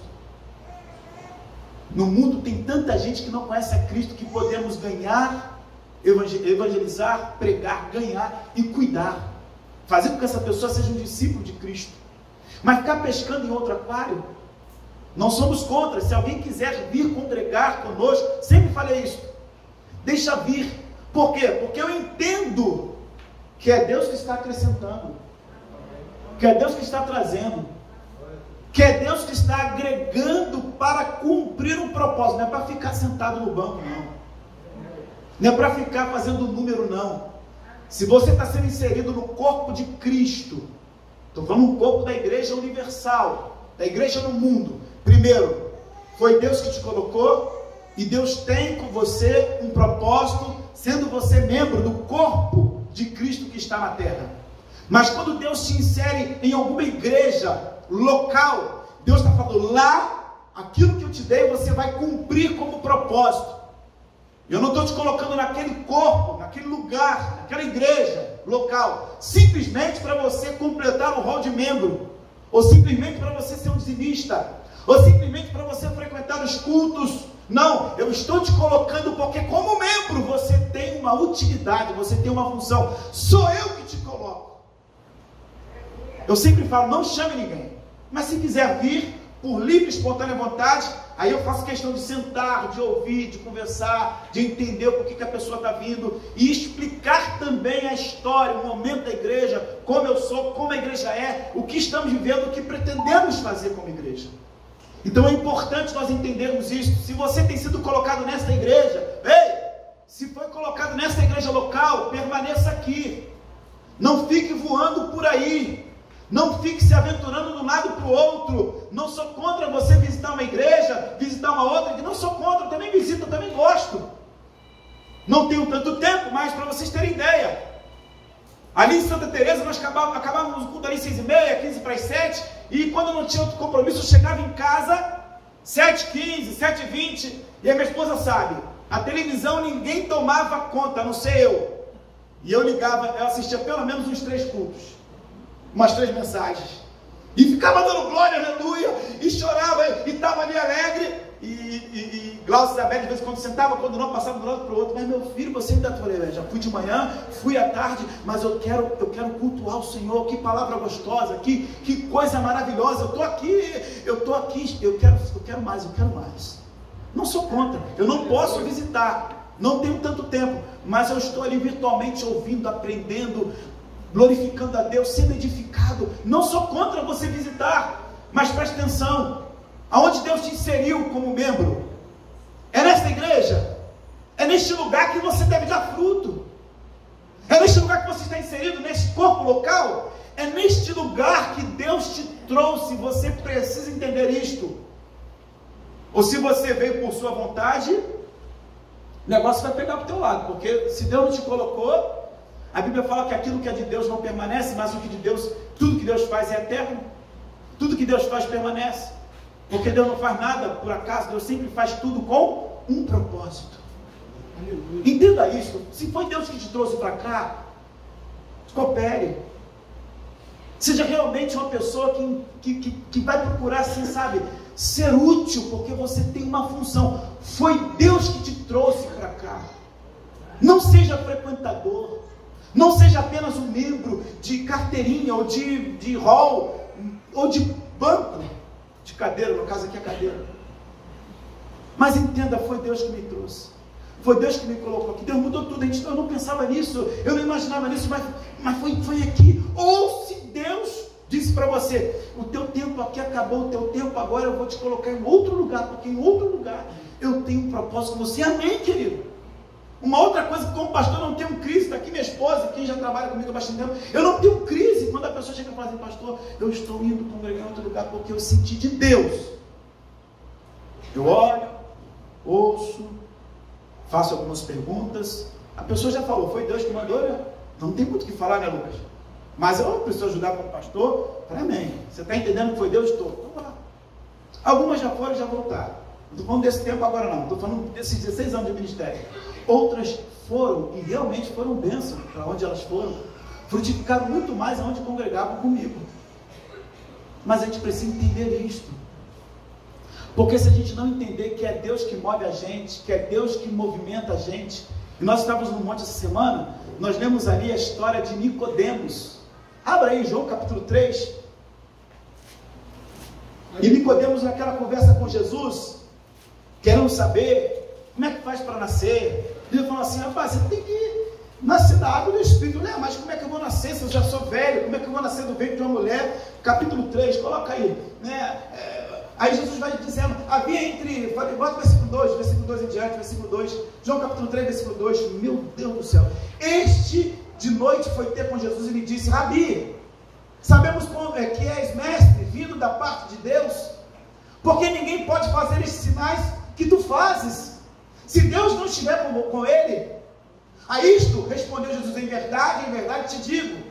Speaker 2: No mundo tem tanta gente que não conhece a Cristo, que podemos ganhar, evangelizar, pregar, ganhar e cuidar. Fazer com que essa pessoa seja um discípulo de Cristo. Mas ficar pescando em outro aquário, não somos contra. Se alguém quiser vir congregar conosco, sempre falei isso, deixa vir. Por quê? Porque eu entendo que é Deus que está acrescentando, que é Deus que está trazendo, que é Deus que está agregando para cumprir um propósito. Não é para ficar sentado no banco, não. Não é para ficar fazendo número, não. Se você está sendo inserido no corpo de Cristo, estou falando no corpo da igreja universal, da igreja no mundo. Primeiro, foi Deus que te colocou, e Deus tem com você um propósito, sendo você membro do corpo de Cristo que está na terra. Mas quando Deus te insere em alguma igreja local, Deus está falando, lá aquilo que eu te dei você vai cumprir como propósito. Eu não estou te colocando naquele corpo, naquele lugar, naquela igreja local, simplesmente para você completar o rol de membro, ou simplesmente para você ser um dizimista, ou simplesmente para você frequentar os cultos. Não, eu estou te colocando porque como membro você tem uma utilidade, você tem uma função. Sou eu que te coloco. Eu sempre falo, não chame ninguém, mas se quiser vir por livre e espontânea vontade, aí eu faço questão de sentar, de ouvir, de conversar, de entender o porquê que a pessoa está vindo, e explicar também a história, o momento da igreja, como eu sou, como a igreja é, o que estamos vivendo, o que pretendemos fazer como igreja. Então é importante nós entendermos isso. Se você tem sido colocado nesta igreja, se foi colocado nesta igreja local, permaneça aqui. Não fique voando por aí. Não fique se aventurando de um lado para o outro. Não sou contra você visitar uma igreja, visitar uma outra. Não sou contra, eu também visito, eu também gosto. Não tenho tanto tempo, mas para vocês terem ideia, ali em Santa Teresa nós acabávamos o culto ali 6h30, 15 para as 7, e quando não tinha outro compromisso, eu chegava em casa 7h15, 7h20, e a minha esposa sabe, a televisão ninguém tomava conta, a não ser eu. E eu ligava, eu assistia pelo menos uns 3 cultos, umas 3 mensagens, e ficava dando glória, aleluia, e chorava, e estava ali alegre, e Glaucia e Isabel de vez em quando sentava, quando não, passava de um lado para o outro. Mas meu filho, você ainda... Eu falei, já fui de manhã, fui à tarde, mas eu quero cultuar o Senhor. Que palavra gostosa, que coisa maravilhosa, eu estou aqui, eu quero mais. Não sou contra, eu não posso visitar, não tenho tanto tempo, mas eu estou ali virtualmente ouvindo, aprendendo, glorificando a Deus, sendo edificado. Não sou contra você visitar, mas preste atenção, aonde Deus te inseriu como membro, é nesta igreja, é neste lugar que você deve dar fruto, é neste lugar que você está inserido, neste corpo local, é neste lugar que Deus te trouxe. Você precisa entender isto. Ou se você veio por sua vontade, o negócio vai pegar para o teu lado, porque se Deus não te colocou, a Bíblia fala que aquilo que é de Deus não permanece, mas o que de Deus, tudo que Deus faz é eterno, tudo que Deus faz permanece, porque Deus não faz nada por acaso, Deus sempre faz tudo com um propósito. Entenda isso. Se foi Deus que te trouxe para cá, coopere, seja realmente uma pessoa que vai procurar, assim, sabe, ser útil, porque você tem uma função. Foi Deus que te trouxe para cá. Não seja frequentador, não seja apenas um membro de carteirinha, ou de hall, ou de banco, de cadeira, no caso aqui é cadeira. Mas entenda, foi Deus que me trouxe, foi Deus que me colocou aqui. Deus mudou tudo. Eu não pensava nisso, eu não imaginava nisso, mas foi aqui. Ou se Deus disse para você, o teu tempo aqui acabou, o teu tempo agora eu vou te colocar em outro lugar, porque em outro lugar eu tenho um propósito com você. Amém, querido? Uma outra coisa, que como pastor não tenho crise, está aqui minha esposa, quem já trabalha comigo há bastante tempo, eu não tenho crise quando a pessoa chega e fala assim, pastor, eu estou indo congregar em outro lugar porque eu senti de Deus. Eu olho, ouço, faço algumas perguntas, a pessoa já falou, foi Deus que mandou, né? Não tem muito o que falar, né, Lucas? Mas eu preciso ajudar como pastor, amém. Você está entendendo que foi Deus todo? Então vá. Algumas já foram e já voltaram. Não estou falando desse tempo agora não, estou falando desses 16 anos de ministério. Outras foram e realmente foram bênçãos para onde elas foram, frutificaram muito mais aonde congregavam comigo. Mas a gente precisa entender isto, porque se a gente não entender que é Deus que move a gente, que é Deus que movimenta a gente, e nós estávamos no monte essa semana, nós lemos ali a história de Nicodemos. Abra aí João capítulo 3, e Nicodemos naquela conversa com Jesus, querendo saber como é que faz para nascer. Ele falou assim, rapaz, você tem que nascer da água e do Espírito. Né? Mas como é que eu vou nascer se eu já sou velho? Como é que eu vou nascer do ventre de uma mulher? Capítulo 3, coloca aí. Né? Aí Jesus vai dizendo, havia entre, bota versículo 2 em diante, versículo 2, João capítulo 3, versículo 2, meu Deus do céu. Este de noite foi ter com Jesus e lhe disse, Rabi, sabemos que és mestre, vindo da parte de Deus, porque ninguém pode fazer esses sinais que tu fazes, se Deus não estiver com ele. A isto respondeu Jesus, em verdade te digo,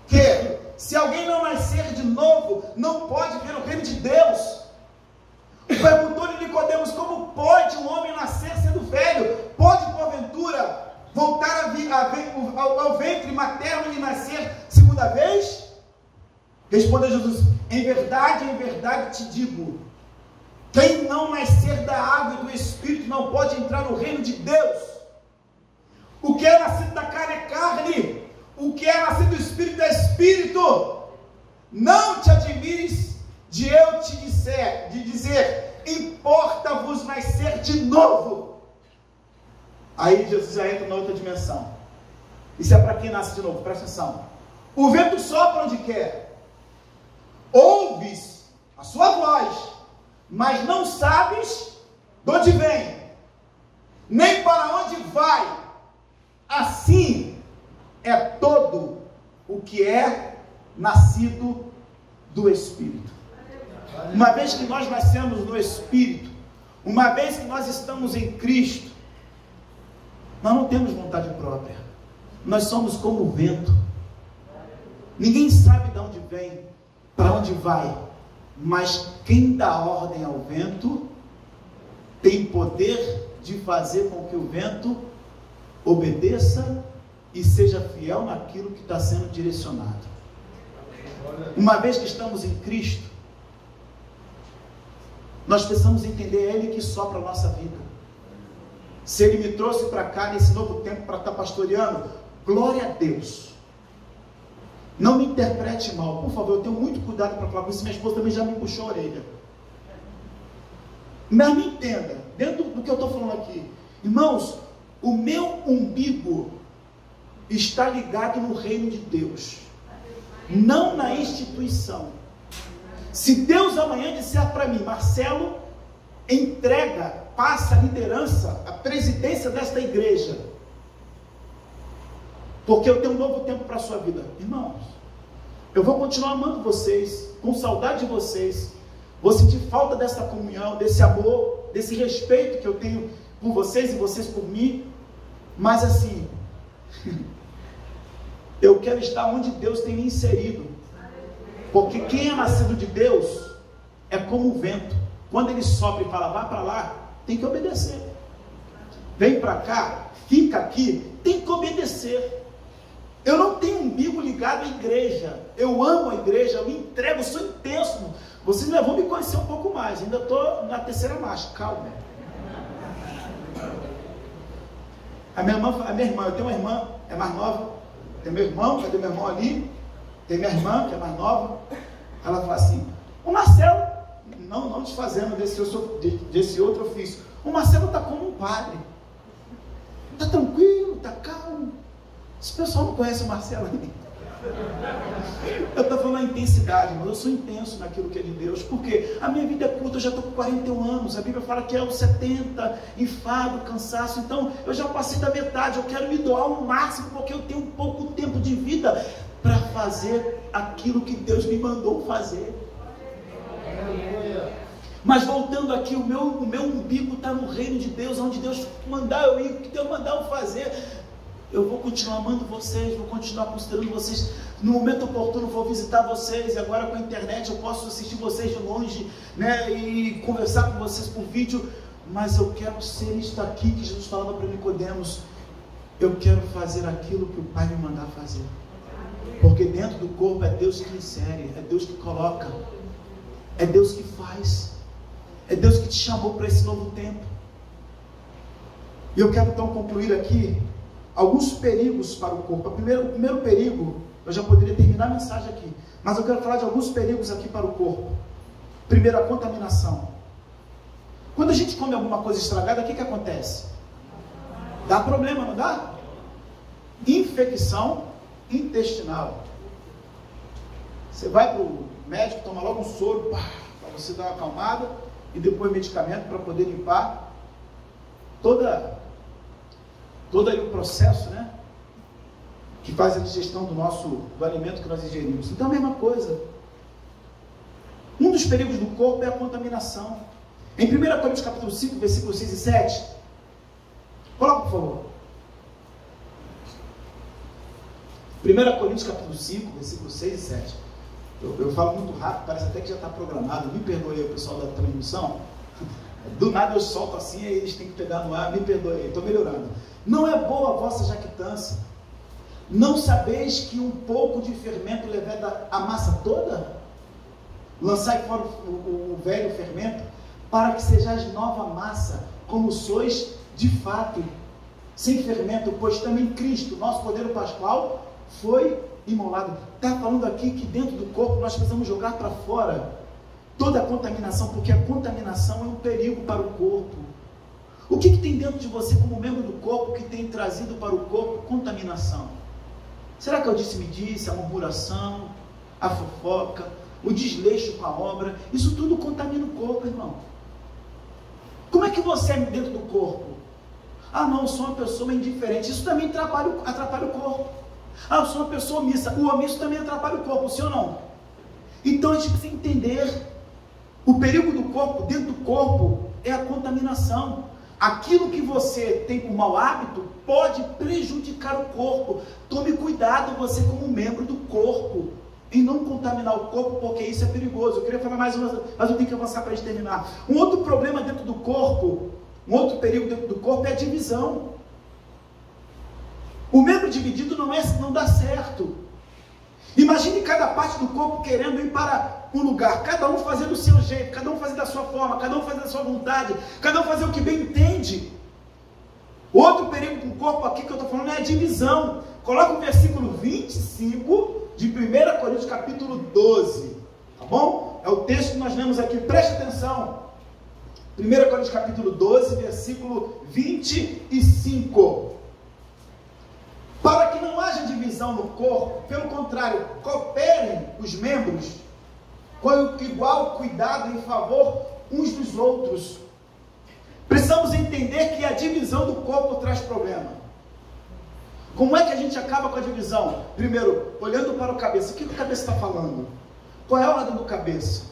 Speaker 2: que se alguém não nascer de novo, não pode ver o reino de Deus. Perguntou ao ventre materno e nascer segunda vez? Respondeu Jesus: em verdade te digo, quem não nascer da água e do Espírito não pode entrar no reino de Deus. O que é nascido da carne é carne, o que é nascido do Espírito é Espírito. Não te admires de eu te dizer, importa-vos nascer de novo. Aí Jesus já entra na outra dimensão. Isso é para quem nasce de novo, presta atenção. O vento sopra onde quer, ouves a sua voz, mas não sabes de onde vem, nem para onde vai. Assim é todo o que é nascido do Espírito. Uma vez que nós nascemos no Espírito, uma vez que nós estamos em Cristo, nós não temos vontade própria. Nós somos como o vento. Ninguém sabe de onde vem, para onde vai, mas quem dá ordem ao vento tem poder de fazer com que o vento obedeça e seja fiel naquilo que está sendo direcionado. Uma vez que estamos em Cristo, nós precisamos entender, é Ele que sopra a nossa vida. Se Ele me trouxe para cá nesse novo tempo para estar pastoreando, glória a Deus. Não me interprete mal, por favor, eu tenho muito cuidado para falar com isso. Minha esposa também já me puxou a orelha. Mas me entenda, dentro do que eu estou falando aqui, irmãos, o meu umbigo está ligado no reino de Deus, não na instituição. Se Deus amanhã disser para mim, Marcelo, entrega, passa a liderança, a presidência desta igreja, porque eu tenho um novo tempo para a sua vida, irmãos, eu vou continuar amando vocês, com saudade de vocês, vou sentir falta dessa comunhão, desse amor, desse respeito que eu tenho por vocês e vocês por mim, mas assim, eu quero estar onde Deus tem me inserido, porque quem é nascido de Deus é como o vento. Quando ele sopra e fala, vá para lá, tem que obedecer. Vem para cá, fica aqui, tem que obedecer. Eu não tenho umbigo ligado à igreja, eu amo a igreja, eu me entrego, eu sou intenso. Vocês vão me conhecer um pouco mais, ainda estou na terceira marcha, calma. A minha irmã, eu tenho uma irmã, é mais nova, tem meu irmão, cadê meu irmão ali? Tem minha irmã, que é mais nova. Ela fala assim, o Marcelo, não desfazendo desse outro ofício, o Marcelo está como um padre, está tranquilo, está calmo. Esse pessoal não conhece o Marcelo ainda. Eu estou falando a intensidade, mas eu sou intenso naquilo que é de Deus, porque a minha vida é curta, eu já estou com 41 anos, a Bíblia fala que é os 70, enfado, cansaço, então eu já passei da metade, eu quero me doar ao máximo, porque eu tenho pouco tempo de vida para fazer aquilo que Deus me mandou fazer. Mas voltando aqui, o meu umbigo está no reino de Deus, onde Deus mandar eu ir, o que Deus mandar eu fazer. Eu vou continuar amando vocês, vou continuar considerando vocês, no momento oportuno vou visitar vocês, e agora com a internet eu posso assistir vocês de longe, né, e conversar com vocês por vídeo, mas eu quero ser isto aqui que Jesus falava para Nicodemos, eu quero fazer aquilo que o Pai me mandar fazer, porque dentro do corpo é Deus que insere, é Deus que coloca, é Deus que faz, é Deus que te chamou para esse novo tempo. E eu quero então concluir aqui alguns perigos para o corpo. O primeiro perigo, eu já poderia terminar a mensagem aqui, mas eu quero falar de alguns perigos aqui para o corpo. Primeiro, a contaminação. Quando a gente come alguma coisa estragada, o que acontece? Dá problema, não dá? Infecção intestinal. Você vai para o médico, toma logo um soro, para você dar uma acalmada, e depois medicamento para poder limpar todo aí o processo, né, que faz a digestão do alimento que nós ingerimos. Então a mesma coisa. Um dos perigos do corpo é a contaminação. Em 1 Coríntios capítulo 5, versículos 6 e 7, coloca por favor. 1 Coríntios capítulo 5, versículos 6 e 7. Eu falo muito rápido, parece até que já está programado. Me perdoe aí o pessoal da transmissão. Do nada eu solto assim, aí eles têm que pegar no ar. Me perdoe aí, estou melhorando. Não é boa a vossa jactância.
Speaker 1: Não sabeis que um pouco de fermento leveda a massa toda? Lançai fora o velho fermento, para que sejais nova massa, como sois de fato, sem fermento, pois também Cristo, nosso cordeiro pascual, foi imolado. Está falando aqui que dentro do corpo nós precisamos jogar para fora toda a contaminação, porque a contaminação é um perigo para o corpo. O que tem dentro de você como membro do corpo que tem trazido para o corpo contaminação? Será que é o disse-me-disse, a murmuração, a fofoca, o desleixo com a obra? Isso tudo contamina o corpo, irmão. Como é que você é dentro do corpo? Ah, não, eu sou uma pessoa indiferente. Isso também atrapalha o corpo. Ah, eu sou uma pessoa omissa. O omisso também atrapalha o corpo, sim ou não? Então a gente precisa entender o perigo do corpo, dentro do corpo, é a contaminação. Aquilo que você tem por mau hábito pode prejudicar o corpo. Tome cuidado, você como membro do corpo, em não contaminar o corpo, porque isso é perigoso. Eu queria falar mais uma, mas eu tenho que avançar para a gente terminar. Um outro problema dentro do corpo, um outro perigo dentro do corpo é a divisão. O membro dividido não dá certo. Imagine cada parte do corpo querendo ir para um lugar, cada um fazendo do seu jeito, cada um fazendo da sua forma, cada um fazendo da sua vontade, cada um fazendo o que bem entende. Outro perigo com o corpo aqui que eu estou falando é a divisão. Coloca o versículo 25 de 1 Coríntios capítulo 12, tá bom? É o texto que nós lemos aqui, preste atenção. 1 Coríntios capítulo 12, versículo 25. Para que não haja divisão no corpo, pelo contrário, cooperem os membros com igual cuidado em favor uns dos outros. Precisamos entender que a divisão do corpo traz problema. Como é que a gente acaba com a divisão? Primeiro, olhando para o cabeça. O que o cabeça está falando? Qual é a ordem do cabeça?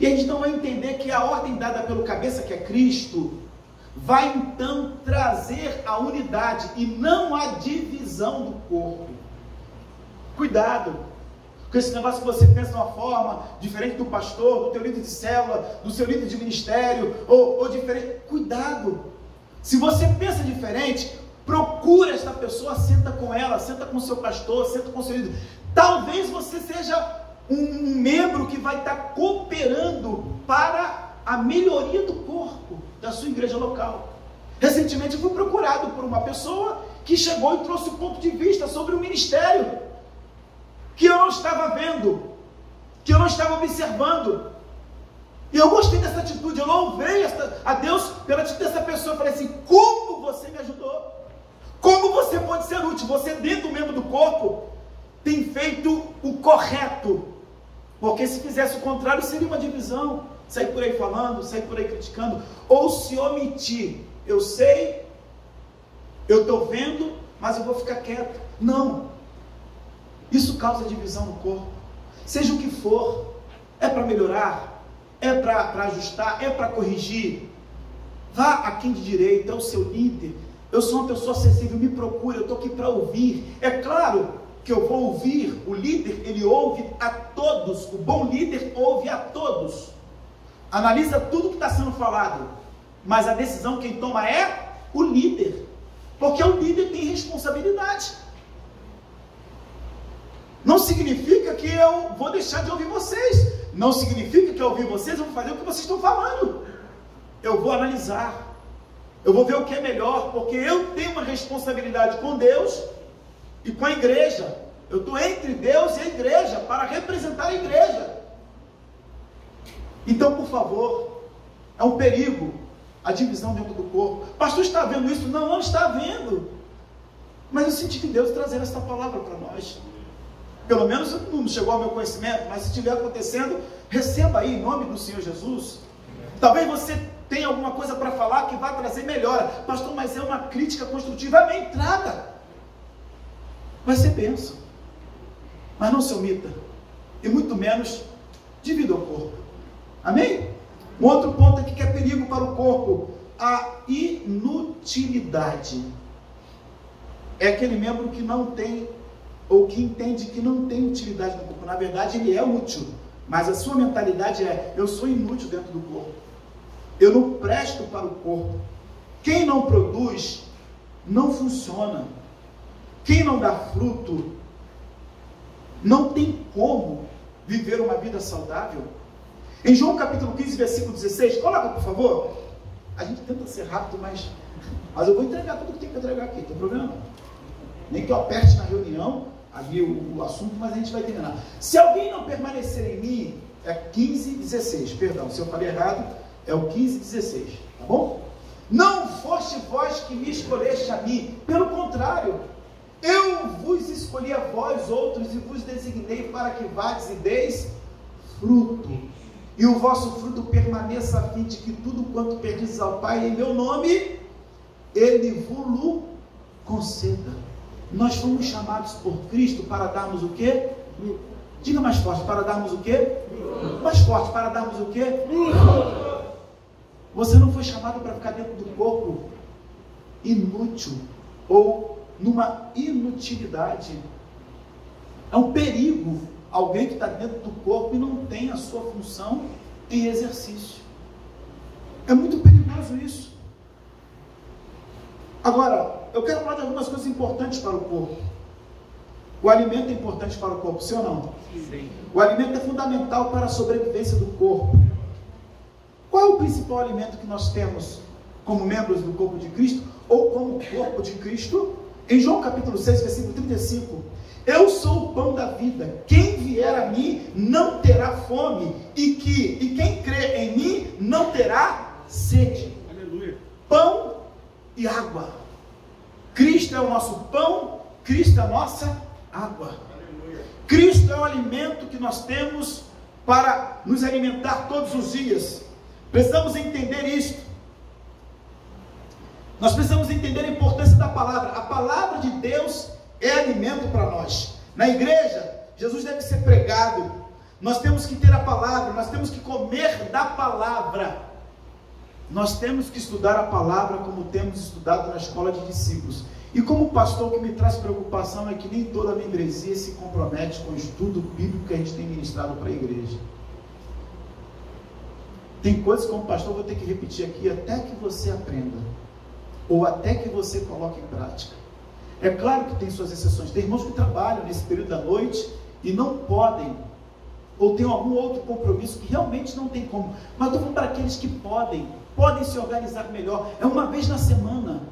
Speaker 1: E a gente não vai entender que a ordem dada pelo cabeça, que é Cristo, vai então trazer a unidade e não a divisão do corpo. Cuidado com esse negócio que você pensa de uma forma diferente do pastor, do teu líder de célula, do seu líder de ministério, ou diferente. Cuidado. Se você pensa diferente, procura esta pessoa, senta com ela, senta com o seu pastor, senta com o seu líder. Talvez você seja um membro que vai estar cooperando para a melhoria do corpo da sua igreja local. Recentemente eu fui procurado por uma pessoa que chegou e trouxe um ponto de vista sobre o ministério que eu não estava vendo, que eu não estava observando. E eu gostei dessa atitude, eu louvei a Deus pela atitude dessa pessoa. Eu falei assim: como você me ajudou? Como você pode ser útil? Você, dentro do membro do corpo, tem feito o correto, porque se fizesse o contrário seria uma divisão. Sair por aí falando, sair por aí criticando, ou se omitir. Eu sei, eu estou vendo, mas eu vou ficar quieto. Não. Isso causa divisão no corpo. Seja o que for, é para melhorar, é para ajustar, é para corrigir. Vá a quem de direito, é o seu líder. Eu sou uma pessoa sensível, me procure, eu estou aqui para ouvir. É claro que eu vou ouvir, o líder, ele ouve a todos, o bom líder ouve a todos. Analisa tudo que está sendo falado, mas a decisão quem toma é o líder, porque o líder tem responsabilidade. Não significa que eu vou deixar de ouvir vocês, não significa que ao ouvir vocês eu vou fazer o que vocês estão falando. Eu vou analisar, eu vou ver o que é melhor, porque eu tenho uma responsabilidade com Deus e com a igreja. Eu estou entre Deus e a igreja para representar a igreja. Então, por favor, é um perigo a divisão dentro do corpo. Pastor, está vendo isso? Não, não está vendo. Mas eu senti que Deus trazer essa palavra para nós. Pelo menos não chegou ao meu conhecimento, mas se estiver acontecendo, receba aí em nome do Senhor Jesus. Talvez você tenha alguma coisa para falar que vai trazer melhora. Pastor, mas é uma crítica construtiva. Amém, traga. Vai ser bênção. Mas não se omita. E muito menos divida o corpo. Amém? Um outro ponto aqui que é perigo para o corpo: a inutilidade. É aquele membro que não tem, ou que entende que não tem utilidade no corpo. Na verdade, ele é útil, mas a sua mentalidade é: eu sou inútil dentro do corpo, eu não presto para o corpo. Quem não produz, não funciona.
Speaker 2: Quem não dá fruto, não tem como viver uma vida saudável. Em João capítulo 15, versículo 16, coloca por favor. A gente tenta ser rápido, mas eu vou entregar tudo que tem que entregar aqui, não tem problema não. Nem que eu aperte na reunião, ali o assunto, mas a gente vai terminar. Se alguém não permanecer em mim, é 15, 16, perdão, se eu falei errado, é o 15, 16, tá bom? Não foste vós que me escolheste a mim, pelo contrário, eu vos escolhi a vós outros e vos designei para que vades e deis fruto, e o vosso fruto permaneça, a fim de que tudo quanto pedis ao Pai em meu nome, Ele vos conceda. Nós fomos chamados por Cristo para darmos o quê? Diga mais forte, para darmos o quê? Mais forte, para darmos o quê? Você não foi chamado para ficar dentro do corpo inútil ou numa inutilidade. É um perigo alguém que está dentro do corpo e não tem a sua função em exercício. É muito perigoso isso. Agora, eu quero falar de algumas coisas importantes para o corpo. O alimento é importante para o corpo, sim ou não? Sim. O alimento é fundamental para a sobrevivência do corpo. Qual é o principal alimento que nós temos como membros do corpo de Cristo, ou como corpo de Cristo? Em João capítulo 6, versículo 35, eu sou o pão da vida, quem vier a mim não terá fome, e quem crê em mim não terá sede. Aleluia. Pão e água. Cristo é o nosso pão, Cristo é a nossa água. Aleluia. Cristo é o alimento que nós temos para nos alimentar todos os dias. Precisamos entender isto. Nós precisamos entender a importância da palavra. A palavra de Deus é alimento para nós. Na igreja, Jesus deve ser pregado. Nós temos que ter a palavra, nós temos que comer da palavra. Nós temos que estudar a palavra como temos estudado na escola de discípulos. E como pastor, o que me traz preocupação é que nem toda a membresia se compromete com o estudo bíblico que a gente tem ministrado para a igreja. Tem coisas que como pastor eu vou ter que repetir aqui até que você aprenda, ou até que você coloque em prática. É claro que tem suas exceções. Tem irmãos que trabalham nesse período da noite e não podem, ou tem algum outro compromisso que realmente não tem como. Mas estou falando para aqueles que podem se organizar melhor. É uma vez na semana.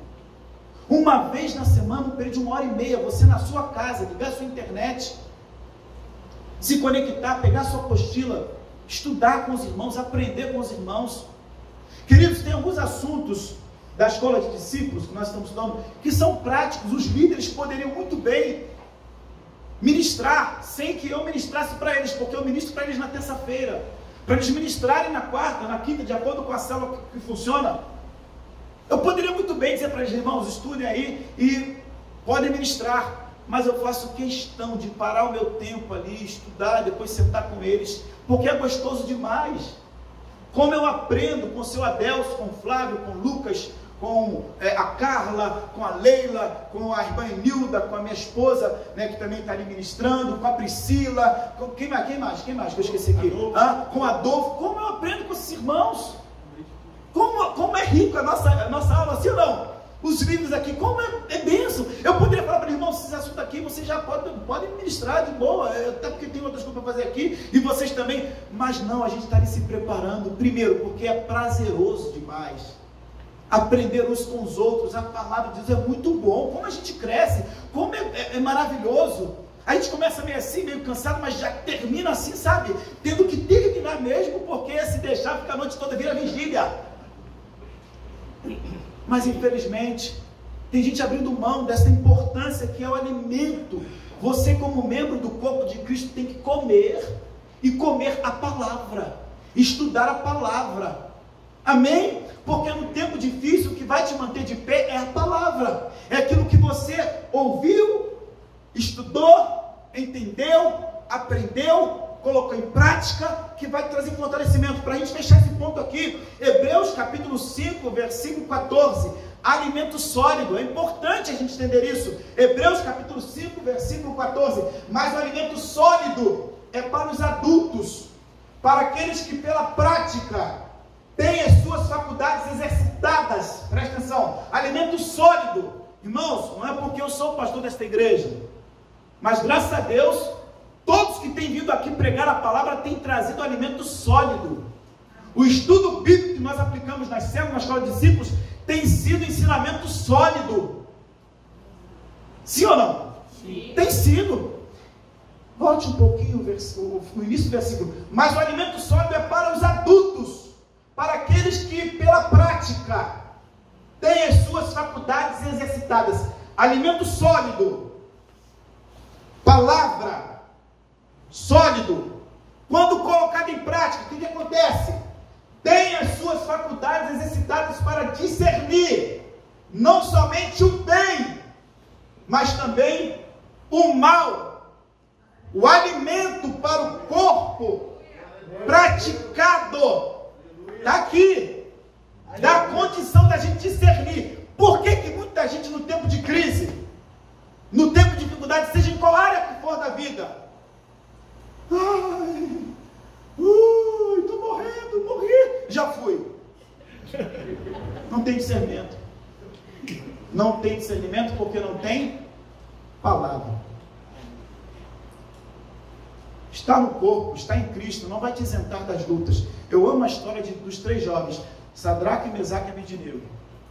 Speaker 2: Uma vez na semana, um período de 1h30, você na sua casa, ligar a sua internet, se conectar, pegar a sua apostila, estudar com os irmãos, aprender com os irmãos. Queridos, tem alguns assuntos da escola de discípulos que nós estamos estudando, que são práticos. Os líderes poderiam muito bem ministrar, sem que eu ministrasse para eles, porque eu ministro para eles na terça-feira, para eles ministrarem na quarta, na quinta, de acordo com a célula que funciona. Eu poderia muito bem dizer para eles, irmãos, estudem aí e podem ministrar, mas eu faço questão de parar o meu tempo ali, estudar, depois sentar com eles, porque é gostoso demais. Como eu aprendo com o seu Adelso, com o Flávio, com o Lucas, com a Carla, com a Leila, com a irmã Nilda, com a minha esposa, né, que também está ali ministrando, com a Priscila, com quem mais que eu esqueci aqui? Com a Adolfo. Como eu aprendo com esses irmãos? Como é rico a nossa aula, assim ou não? Os livros aqui, como é bênção. Eu poderia falar para os irmãos, esses assuntos aqui, vocês já podem ministrar de boa, até porque tem outras coisas para fazer aqui, e vocês também, mas não, a gente está ali se preparando, primeiro, porque é prazeroso demais, aprender uns com os outros. A palavra de Deus é muito bom, como a gente cresce, como é maravilhoso. A gente começa meio assim, meio cansado, mas já termina assim, sabe, tendo que terminar mesmo, porque se deixar, fica a noite toda, vira vigília. Mas infelizmente, tem gente abrindo mão dessa importância que é o alimento. Você, como membro do corpo de Cristo, tem que comer, e comer a palavra, estudar a palavra. Amém? Porque no tempo difícil, o que vai te manter de pé é a palavra, é aquilo que você ouviu, estudou, entendeu, aprendeu, colocou em prática, que vai trazer fortalecimento. Para a gente fechar esse ponto aqui, Hebreus capítulo 5, versículo 14, alimento sólido. É importante a gente entender isso. Hebreus capítulo 5, versículo 14, mas o alimento sólido é para os adultos, para aqueles que pela prática têm as suas faculdades exercitadas. Presta atenção, alimento sólido Irmãos, não é porque eu sou o pastor desta igreja, mas graças a Deus, todos que têm vindo aqui pregar a palavra têm trazido alimento sólido. O estudo bíblico que nós aplicamos nas células, na escola de discípulos, tem sido ensinamento sólido. Sim ou não? Sim. Tem sido. Volte um pouquinho no início do versículo. Mas o alimento sólido é para os adultos, para aqueles que pela prática têm as suas faculdades exercitadas. Alimento sólido, palavra, sólido, quando colocado em prática, o que acontece? Tem as suas faculdades exercitadas para discernir não somente o bem, mas também o mal. O alimento para o corpo praticado está aqui, da condição da gente discernir. Por que muita gente no tempo de crise, no tempo de dificuldade, seja em qual área que for da vida, estou morrendo, morri, já fui. Não tem discernimento. Não tem discernimento porque não tem palavra. Está no corpo, está em Cristo, não vai te isentar das lutas. Eu amo a história dos 3 jovens, Sadraque, Mesaque e Abednego.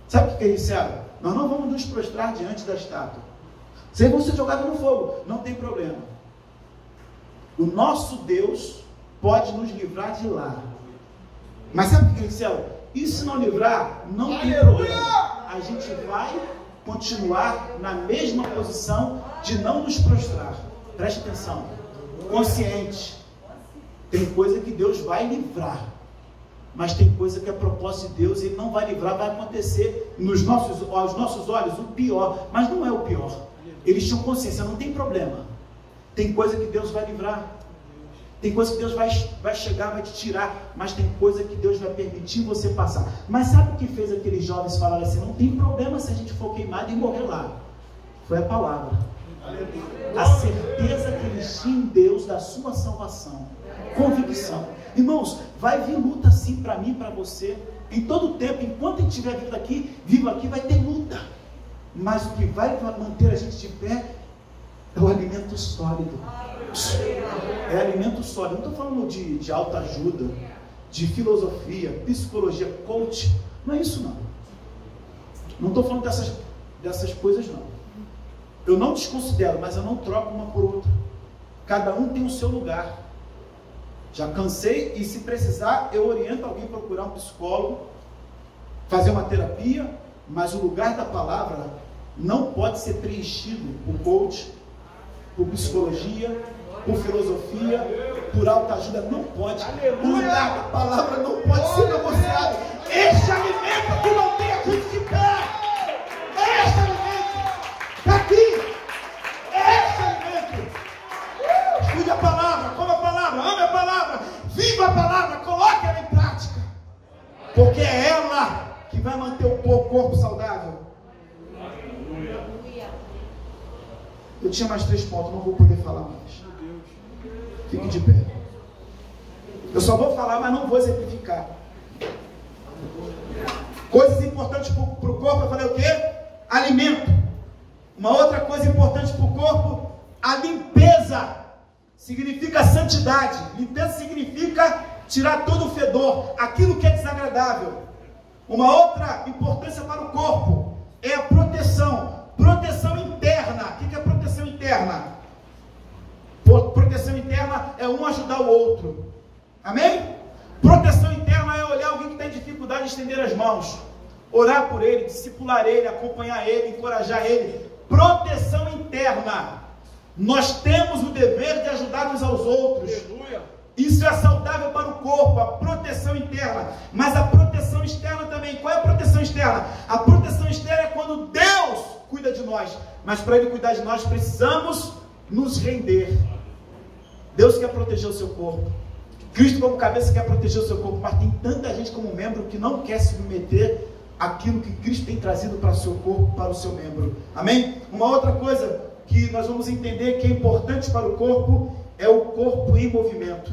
Speaker 2: Sabe o que eles disseram? Nós não vamos nos prostrar diante da estátua. Vocês vão ser jogados no fogo, não tem problema. O nosso Deus pode nos livrar de lá. Mas sabe o que eles disseram? E se não livrar, não tem problema. A gente vai continuar na mesma posição de não nos prostrar. Preste atenção. Consciente. Tem coisa que Deus vai livrar. Mas tem coisa que é propósito de Deus, Ele não vai livrar, vai acontecer aos nossos olhos o pior. Mas não é o pior. Eles tinham consciência, não tem problema. Tem coisa que Deus vai livrar. Tem coisa que Deus vai chegar, vai te tirar. Mas tem coisa que Deus vai permitir você passar. Mas sabe o que fez aqueles jovens falarem assim? Não tem problema se a gente for queimado e morrer lá. Foi a palavra. A certeza que eles tinham em Deus da sua salvação. Convicção. Irmãos, vai vir luta sim para mim e para você. Em todo o tempo, enquanto a gente estiver vivo aqui, vai ter luta. Mas o que vai manter a gente de pé é o alimento sólido. É alimento sólido. Não estou falando de autoajuda, de filosofia, psicologia, coach. Não é isso não. Não estou falando dessas coisas não. Eu não desconsidero, mas eu não troco uma por outra. Cada um tem o seu lugar. Já cansei e se precisar, eu oriento alguém a procurar um psicólogo, fazer uma terapia, mas o lugar da palavra não pode ser preenchido por coach, por psicologia, por filosofia, por autoajuda, não pode. O lugar da palavra não pode ser negociado. Este alimento que não tem a gente de pé, este alimento está aqui, este alimento. Estude a palavra, coma a palavra, ame a palavra, viva a palavra, coloque ela em prática, porque é ela que vai manter o corpo saudável. Eu tinha mais 3 pontos, não vou poder falar mais. Fique de pé. Eu só vou falar, mas não vou exemplificar. Coisas importantes para o corpo, eu falei o quê? Alimento. Uma outra coisa importante para o corpo, a limpeza. Significa santidade. Limpeza significa tirar todo o fedor, aquilo que é desagradável. Uma outra importância para o corpo é a proteção. Proteção interna. O que é proteção interna? Proteção interna é um ajudar o outro. Amém? Proteção interna é olhar alguém que está em dificuldade e estender as mãos. Orar por ele, discipular ele, acompanhar ele, encorajar ele. Proteção interna. Nós temos o dever de ajudar uns aos outros. Aleluia. Isso é saudável para o corpo, a proteção interna. Mas a proteção externa também. Qual é a proteção externa? A proteção externa é quando Deus cuida de nós. Mas para Ele cuidar de nós, precisamos nos render. Deus quer proteger o seu corpo. Cristo como cabeça quer proteger o seu corpo. Mas tem tanta gente como membro que não quer submeter aquilo que Cristo tem trazido para o seu corpo, para o seu membro. Amém? Uma outra coisa que nós vamos entender que é importante para o corpo é o corpo em movimento.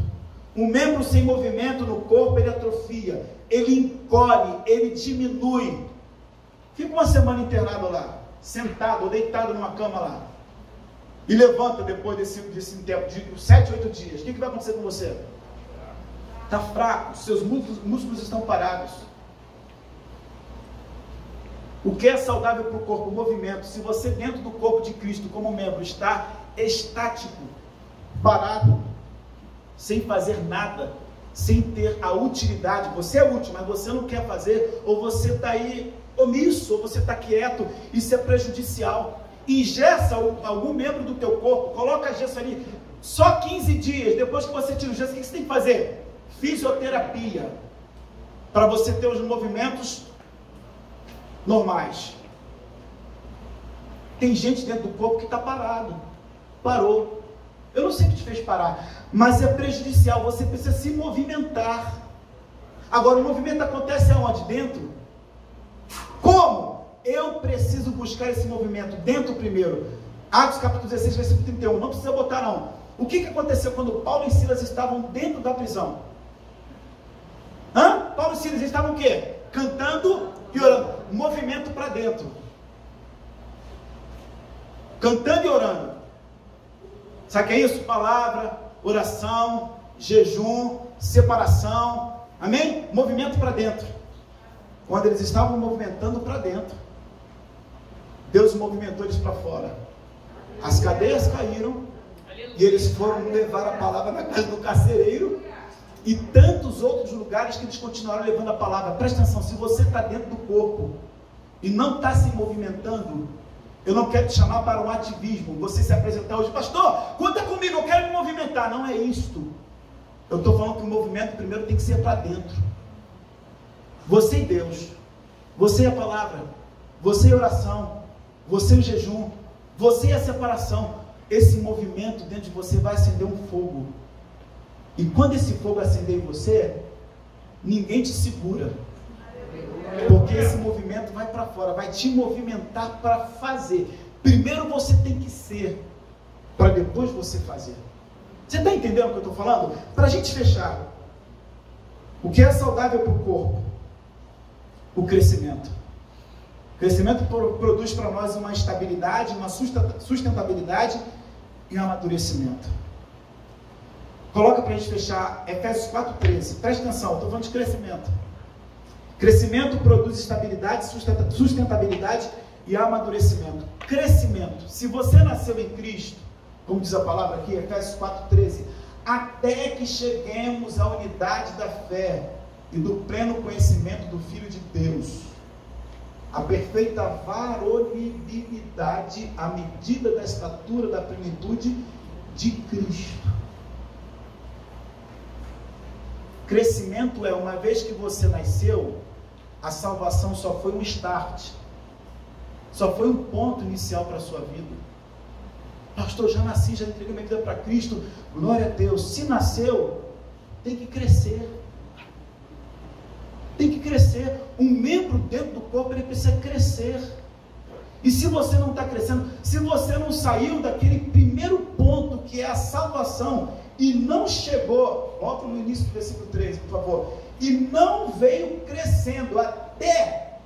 Speaker 2: Um membro sem movimento no corpo, ele atrofia, ele encolhe, ele diminui. Fica uma semana internado lá. sentado ou deitado numa cama lá, e levanta depois desse tempo, de 7, 8 dias, o que vai acontecer com você? Está fraco, seus músculos estão parados. O que é saudável para o corpo? O movimento. Se você dentro do corpo de Cristo como membro está estático, parado, sem fazer nada, sem ter a utilidade, você é útil, mas você não quer fazer, ou você está aí omisso, ou você está quieto, isso é prejudicial. Engessa algum membro do teu corpo, coloca gesso ali, só 15 dias, depois que você tira o gesso, o que você tem que fazer? Fisioterapia, para você ter os movimentos normais. Tem gente dentro do corpo que está parado, parou. Eu não sei o que te fez parar, mas é prejudicial, você precisa se movimentar. Agora, o movimento acontece aonde? Dentro. Como? Eu preciso buscar esse movimento dentro primeiro. Atos capítulo 16, versículo 31, não precisa botar não. O que aconteceu quando Paulo e Silas estavam dentro da prisão? Paulo e Silas estavam o quê? Cantando e orando. Movimento para dentro. Cantando e orando. Sabe o que é isso? Palavra, oração, jejum, separação. Amém? Movimento para dentro. Quando eles estavam movimentando para dentro, Deus movimentou eles para fora. As cadeias caíram e eles foram levar a palavra na casa do carcereiro e tantos outros lugares que eles continuaram levando a palavra. Presta atenção, se você está dentro do corpo e não está se movimentando, eu não quero te chamar para um ativismo, você se apresentar hoje, pastor, conta comigo, eu quero me movimentar. Não é isto. Eu estou falando que o movimento primeiro tem que ser para dentro. Você e Deus, você e a palavra, você e a oração, você e o jejum, você e a separação. Esse movimento dentro de você vai acender um fogo. E quando esse fogo acender em você, ninguém te segura. Porque esse movimento vai para fora, vai te movimentar para fazer. Primeiro você tem que ser, para depois você fazer. Você está entendendo o que eu estou falando? Para a gente fechar, o que é saudável para o corpo? O crescimento. O crescimento produz para nós uma estabilidade, uma sustentabilidade e um amadurecimento. Coloca para a gente fechar Efésios 4,13. Presta atenção, estou falando de crescimento. Crescimento produz estabilidade, sustentabilidade e amadurecimento. Crescimento. Se você nasceu em Cristo, como diz a palavra aqui, Efésios 4,13, até que cheguemos à unidade da fé e do pleno conhecimento do Filho de Deus, a perfeita varonilidade, à medida da estatura da plenitude de Cristo. Crescimento é, uma vez que você nasceu, a salvação só foi um start, só foi um ponto inicial para a sua vida. Pastor, já nasci, já entreguei minha vida para Cristo, glória a Deus. Se nasceu, tem que crescer. Tem que crescer. Um membro dentro do corpo, ele precisa crescer. E se você não está crescendo, se você não saiu daquele primeiro ponto que é a salvação, e não chegou, volta no início do versículo 13, por favor, e não veio crescendo até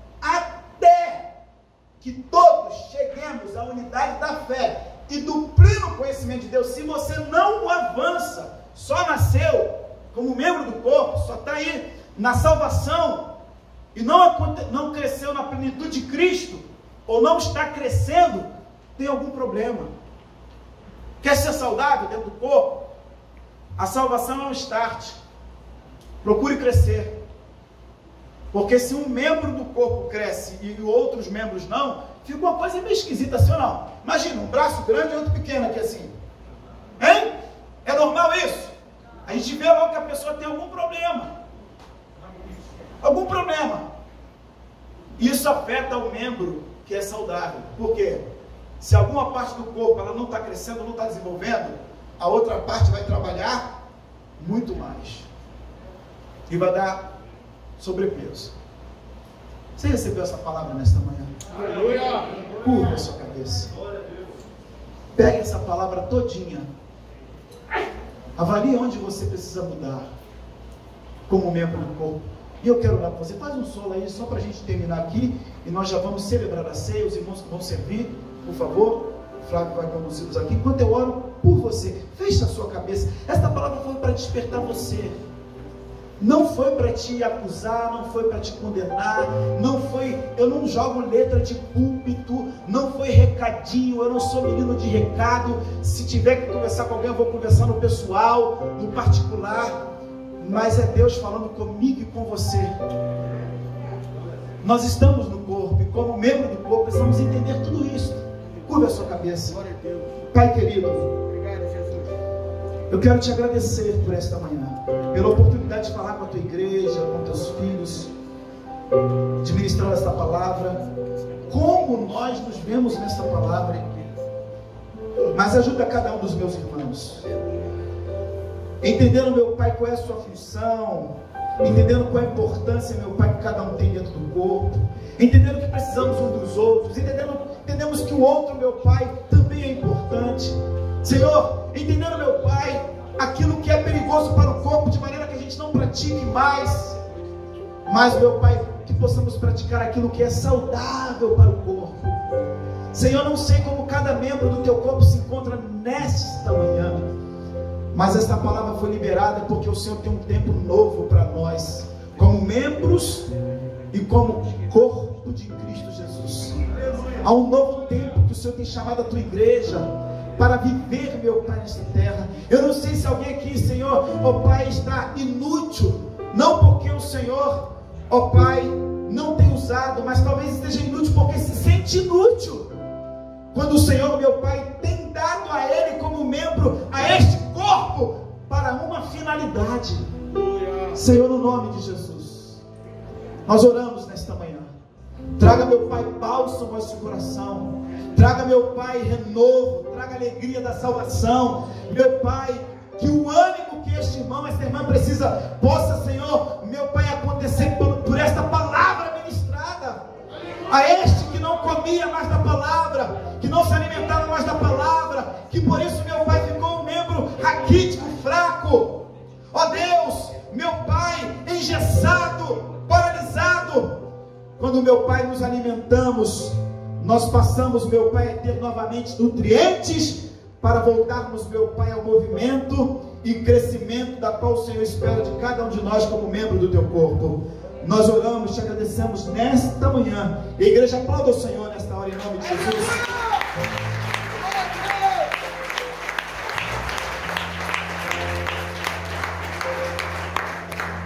Speaker 2: que todos cheguemos à unidade da fé e do pleno conhecimento de Deus. Se você não avança, só nasceu como membro do corpo, só está aí na salvação e não cresceu na plenitude de Cristo, ou não está crescendo, tem algum problema. Quer ser saudável dentro do corpo? A salvação é um start. Procure crescer. Porque se um membro do corpo cresce e outros membros não, fica uma coisa meio esquisita, assim ou não? Imagina, um braço grande e outro pequeno aqui assim. Hein? É normal isso? A gente vê logo que a pessoa tem algum problema. Algum problema. Isso afeta o membro que é saudável. Por quê? Se alguma parte do corpo ela não está crescendo, não está desenvolvendo, a outra parte vai trabalhar muito mais. E vai dar sobrepeso. Você recebeu essa palavra nesta manhã? Aleluia! Curva a sua cabeça. Pegue essa palavra todinha. Avalie onde você precisa mudar como membro do corpo.
Speaker 1: E eu quero orar por você. Faz um solo aí, só para a gente terminar aqui. E nós já vamos celebrar a ceia. Os irmãos que vão servir, por favor. O Flávio vai conduzir-nos aqui. Enquanto eu oro por você, feche a sua cabeça. Esta palavra foi para despertar você. Não foi para te acusar, não foi para te condenar, não foi, eu não jogo letra de púlpito, não foi recadinho, eu não sou menino de recado. Se tiver que conversar com alguém, eu vou conversar no pessoal, no particular, mas é Deus falando comigo e com você. Nós estamos no corpo, e como membro do corpo, precisamos entender tudo isso. Curva a sua cabeça. Pai querido, eu quero te agradecer por esta manhã, pela oportunidade de falar com a tua igreja, com teus filhos, de ministrar esta palavra, como nós nos vemos nesta palavra, mas ajuda cada um dos meus irmãos, entendendo, meu Pai, qual é a sua função, entendendo qual é a importância, meu Pai, que cada um tem dentro do corpo, entendendo que precisamos uns dos outros, entendemos que o outro, meu Pai, também é importante. Senhor, entendendo, meu Pai, aquilo que é perigoso para o corpo, de maneira que a gente não pratique mais, mas, meu Pai, que possamos praticar aquilo que é saudável para o corpo. Senhor, não sei como cada membro do teu corpo se encontra nesta manhã, mas esta palavra foi liberada porque o Senhor tem um tempo novo para nós, como membros e como corpo de Cristo Jesus. Há um novo tempo que o Senhor tem chamado a tua igreja para viver, meu Pai, nesta terra. Eu não sei se alguém aqui, Senhor, ó Pai, está inútil, não porque o Senhor, ó Pai, não tem usado, mas talvez esteja inútil porque se sente inútil, quando o Senhor, meu Pai, tem dado a Ele como membro, a este corpo, para uma finalidade. Senhor, no nome de Jesus, nós oramos nesta manhã. Traga, meu Pai, bálsamo ao seu coração. Traga, meu Pai, renovo. Traga alegria da salvação. Meu Pai, que o ânimo que este irmão, esta irmã precisa, possa, Senhor, meu Pai, acontecer por esta palavra ministrada. A este que não comia mais da palavra, que não se alimentava mais da palavra, que por isso, meu Pai, ficou um membro raquítico, fraco. Ó Deus, meu Pai, engessado, paralisado. Quando, meu Pai, nos alimentamos, nós passamos, meu Pai, a ter novamente nutrientes para voltarmos, meu Pai, ao movimento e crescimento da qual o Senhor espera de cada um de nós como membro do teu corpo. Nós oramos, te agradecemos nesta manhã. A igreja aplauda o Senhor nesta hora, em nome de Jesus.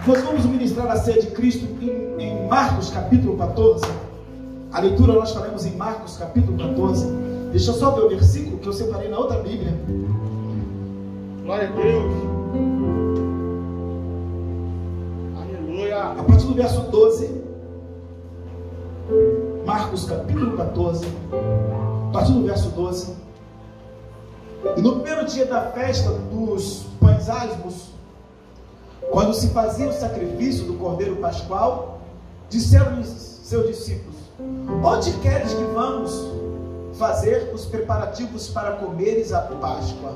Speaker 1: Nós vamos ministrar a ceia de Cristo em Marcos capítulo 14. A leitura nós faremos em Marcos capítulo 14. Deixa eu só ver o versículo que eu separei na outra Bíblia.
Speaker 3: Glória a Deus. Aleluia.
Speaker 1: A partir do verso 12. Marcos capítulo 14. A partir do verso 12. E no primeiro dia da festa dos pães asmos, quando se fazia o sacrifício do cordeiro pascual, disseram-lhes seus discípulos: onde queres que vamos fazer os preparativos para comeres a Páscoa?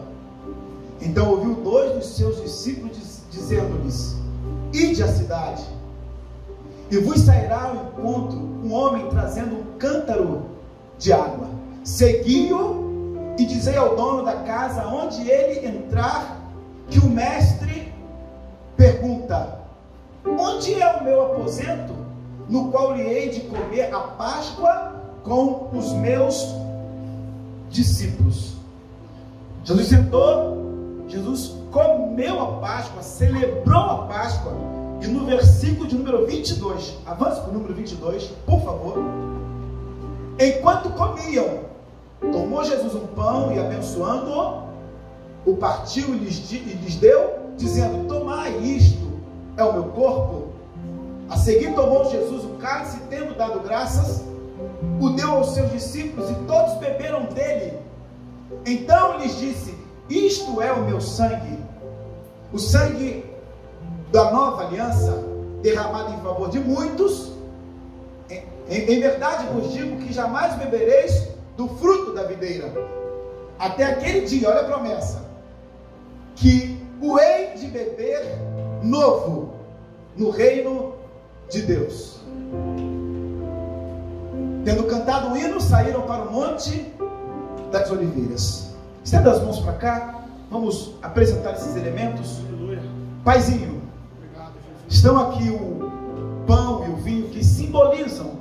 Speaker 1: Então ouviu dois dos seus discípulos dizendo-lhes: ide à cidade, e vos sairá ao encontro um homem trazendo um cântaro de água. Segui-o e dizei ao dono da casa, onde ele entrar, que o mestre pergunta: onde é o meu aposento, no qual lhe hei de comer a Páscoa com os meus discípulos? Jesus sentou, Jesus comeu a Páscoa, celebrou a Páscoa, e no versículo de número 22, avance para o número 22, por favor. Enquanto comiam, tomou Jesus um pão e, abençoando-o, o partiu e lhes deu, dizendo: tomai, isto é o meu corpo. A seguir tomou Jesus o cálice, tendo dado graças, o deu aos seus discípulos, e todos beberam dele. Então lhes disse: isto é o meu sangue, o sangue da nova aliança, derramado em favor de muitos. Em verdade vos digo que jamais bebereis do fruto da videira, até aquele dia, olha a promessa, que o hei de beber novo no reino de Deus. Tendo cantado um hino, saíram para o Monte das Oliveiras. Estenda as mãos para cá. Vamos apresentar esses elementos. Paizinho, estão aqui o pão e o vinho que simbolizam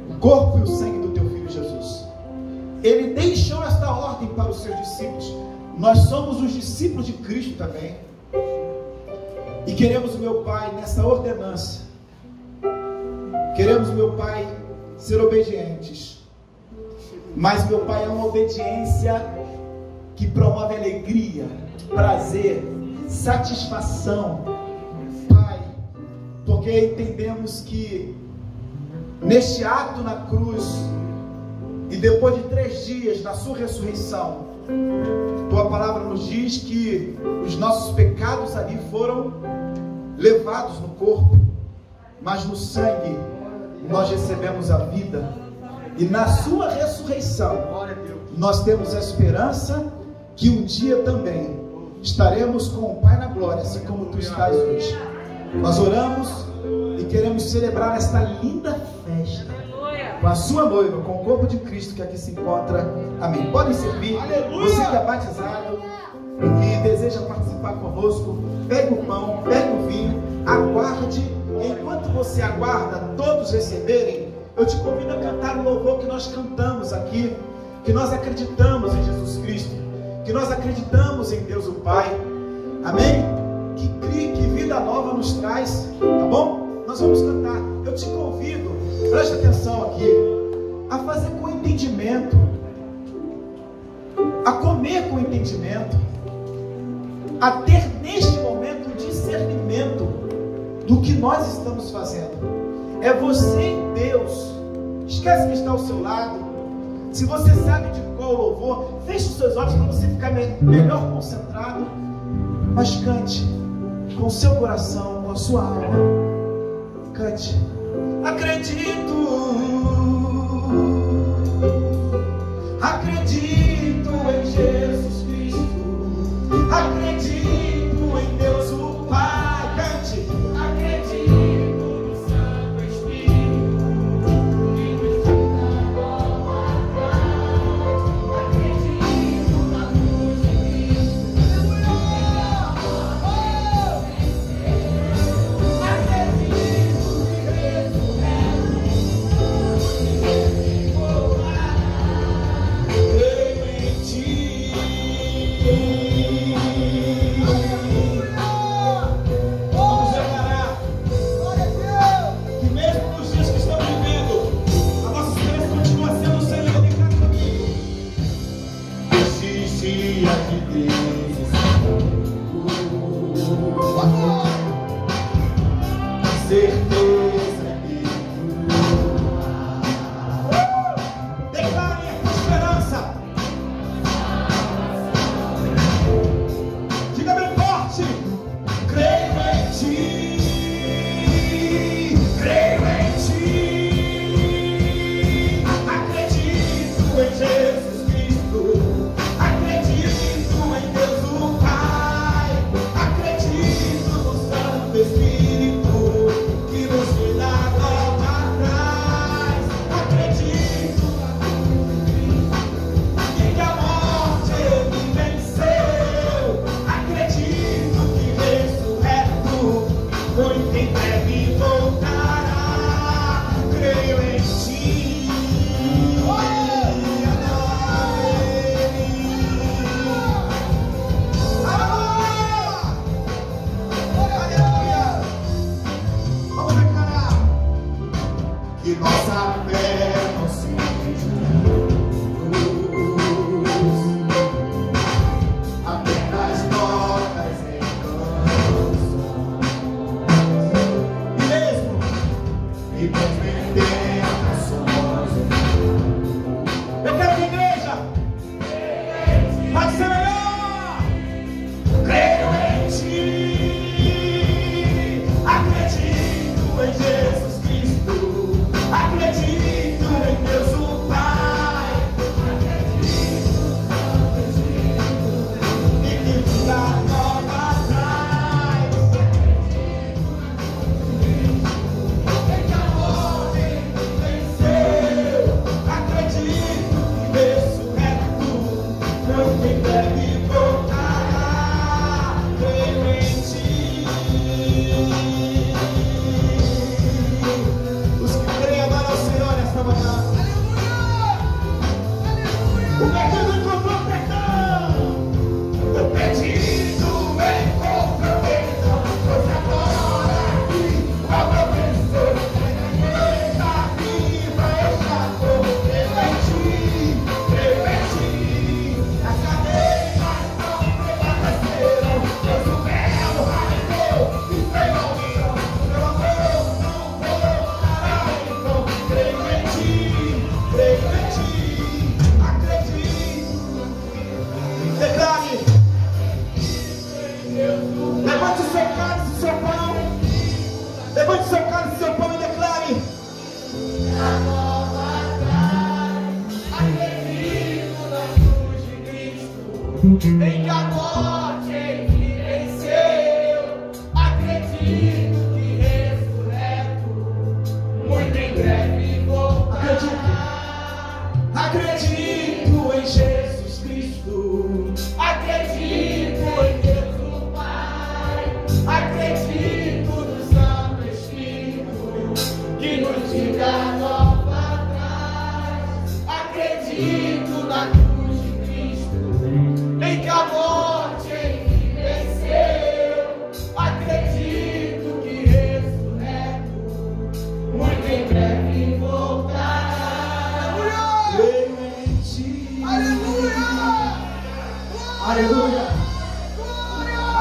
Speaker 1: o corpo e o sangue do teu Filho Jesus. Ele deixou esta ordem para os seus discípulos. Nós somos os discípulos de Cristo também. E queremos, meu Pai, nessa ordenança, queremos, meu Pai, ser obedientes. Mas, meu Pai, é uma obediência que promove alegria, prazer, satisfação, Pai, porque entendemos que neste ato na cruz e depois de 3 dias da sua ressurreição, tua palavra nos diz que os nossos pecados ali foram levados no corpo, mas no sangue nós recebemos a vida, e na sua ressurreição nós temos a esperança que um dia também estaremos com o Pai na glória, assim como tu estás hoje. Nós oramos e queremos celebrar esta linda festa com a sua noiva, com o corpo de Cristo que aqui se encontra. Amém. Podem servir. Você que é batizado e que deseja participar conosco, pegue o pão, pegue o vinho, aguarde. Enquanto você aguarda todos receberem, eu te convido a cantar o louvor que nós cantamos aqui, que nós acreditamos em Jesus Cristo, que nós acreditamos em Deus o Pai. Amém? Que vida nova nos traz, tá bom? Nós vamos cantar. Eu te convido, preste atenção aqui, a fazer com entendimento, a comer com entendimento, a ter neste momento um discernimento do que nós estamos fazendo. É você e Deus. Esquece que está ao seu lado. Se você sabe de qual louvor, feche os seus olhos para você ficar melhor concentrado. Mas cante com o seu coração, com a sua alma. Cante. Acredito em Jesus Cristo. Acredito em Deus o Pai. Cante. Acredito no Santo Espírito que nos dá nova paz. Acredito na cruz de Cristo. Acredito em ressurreição. Creio em ti.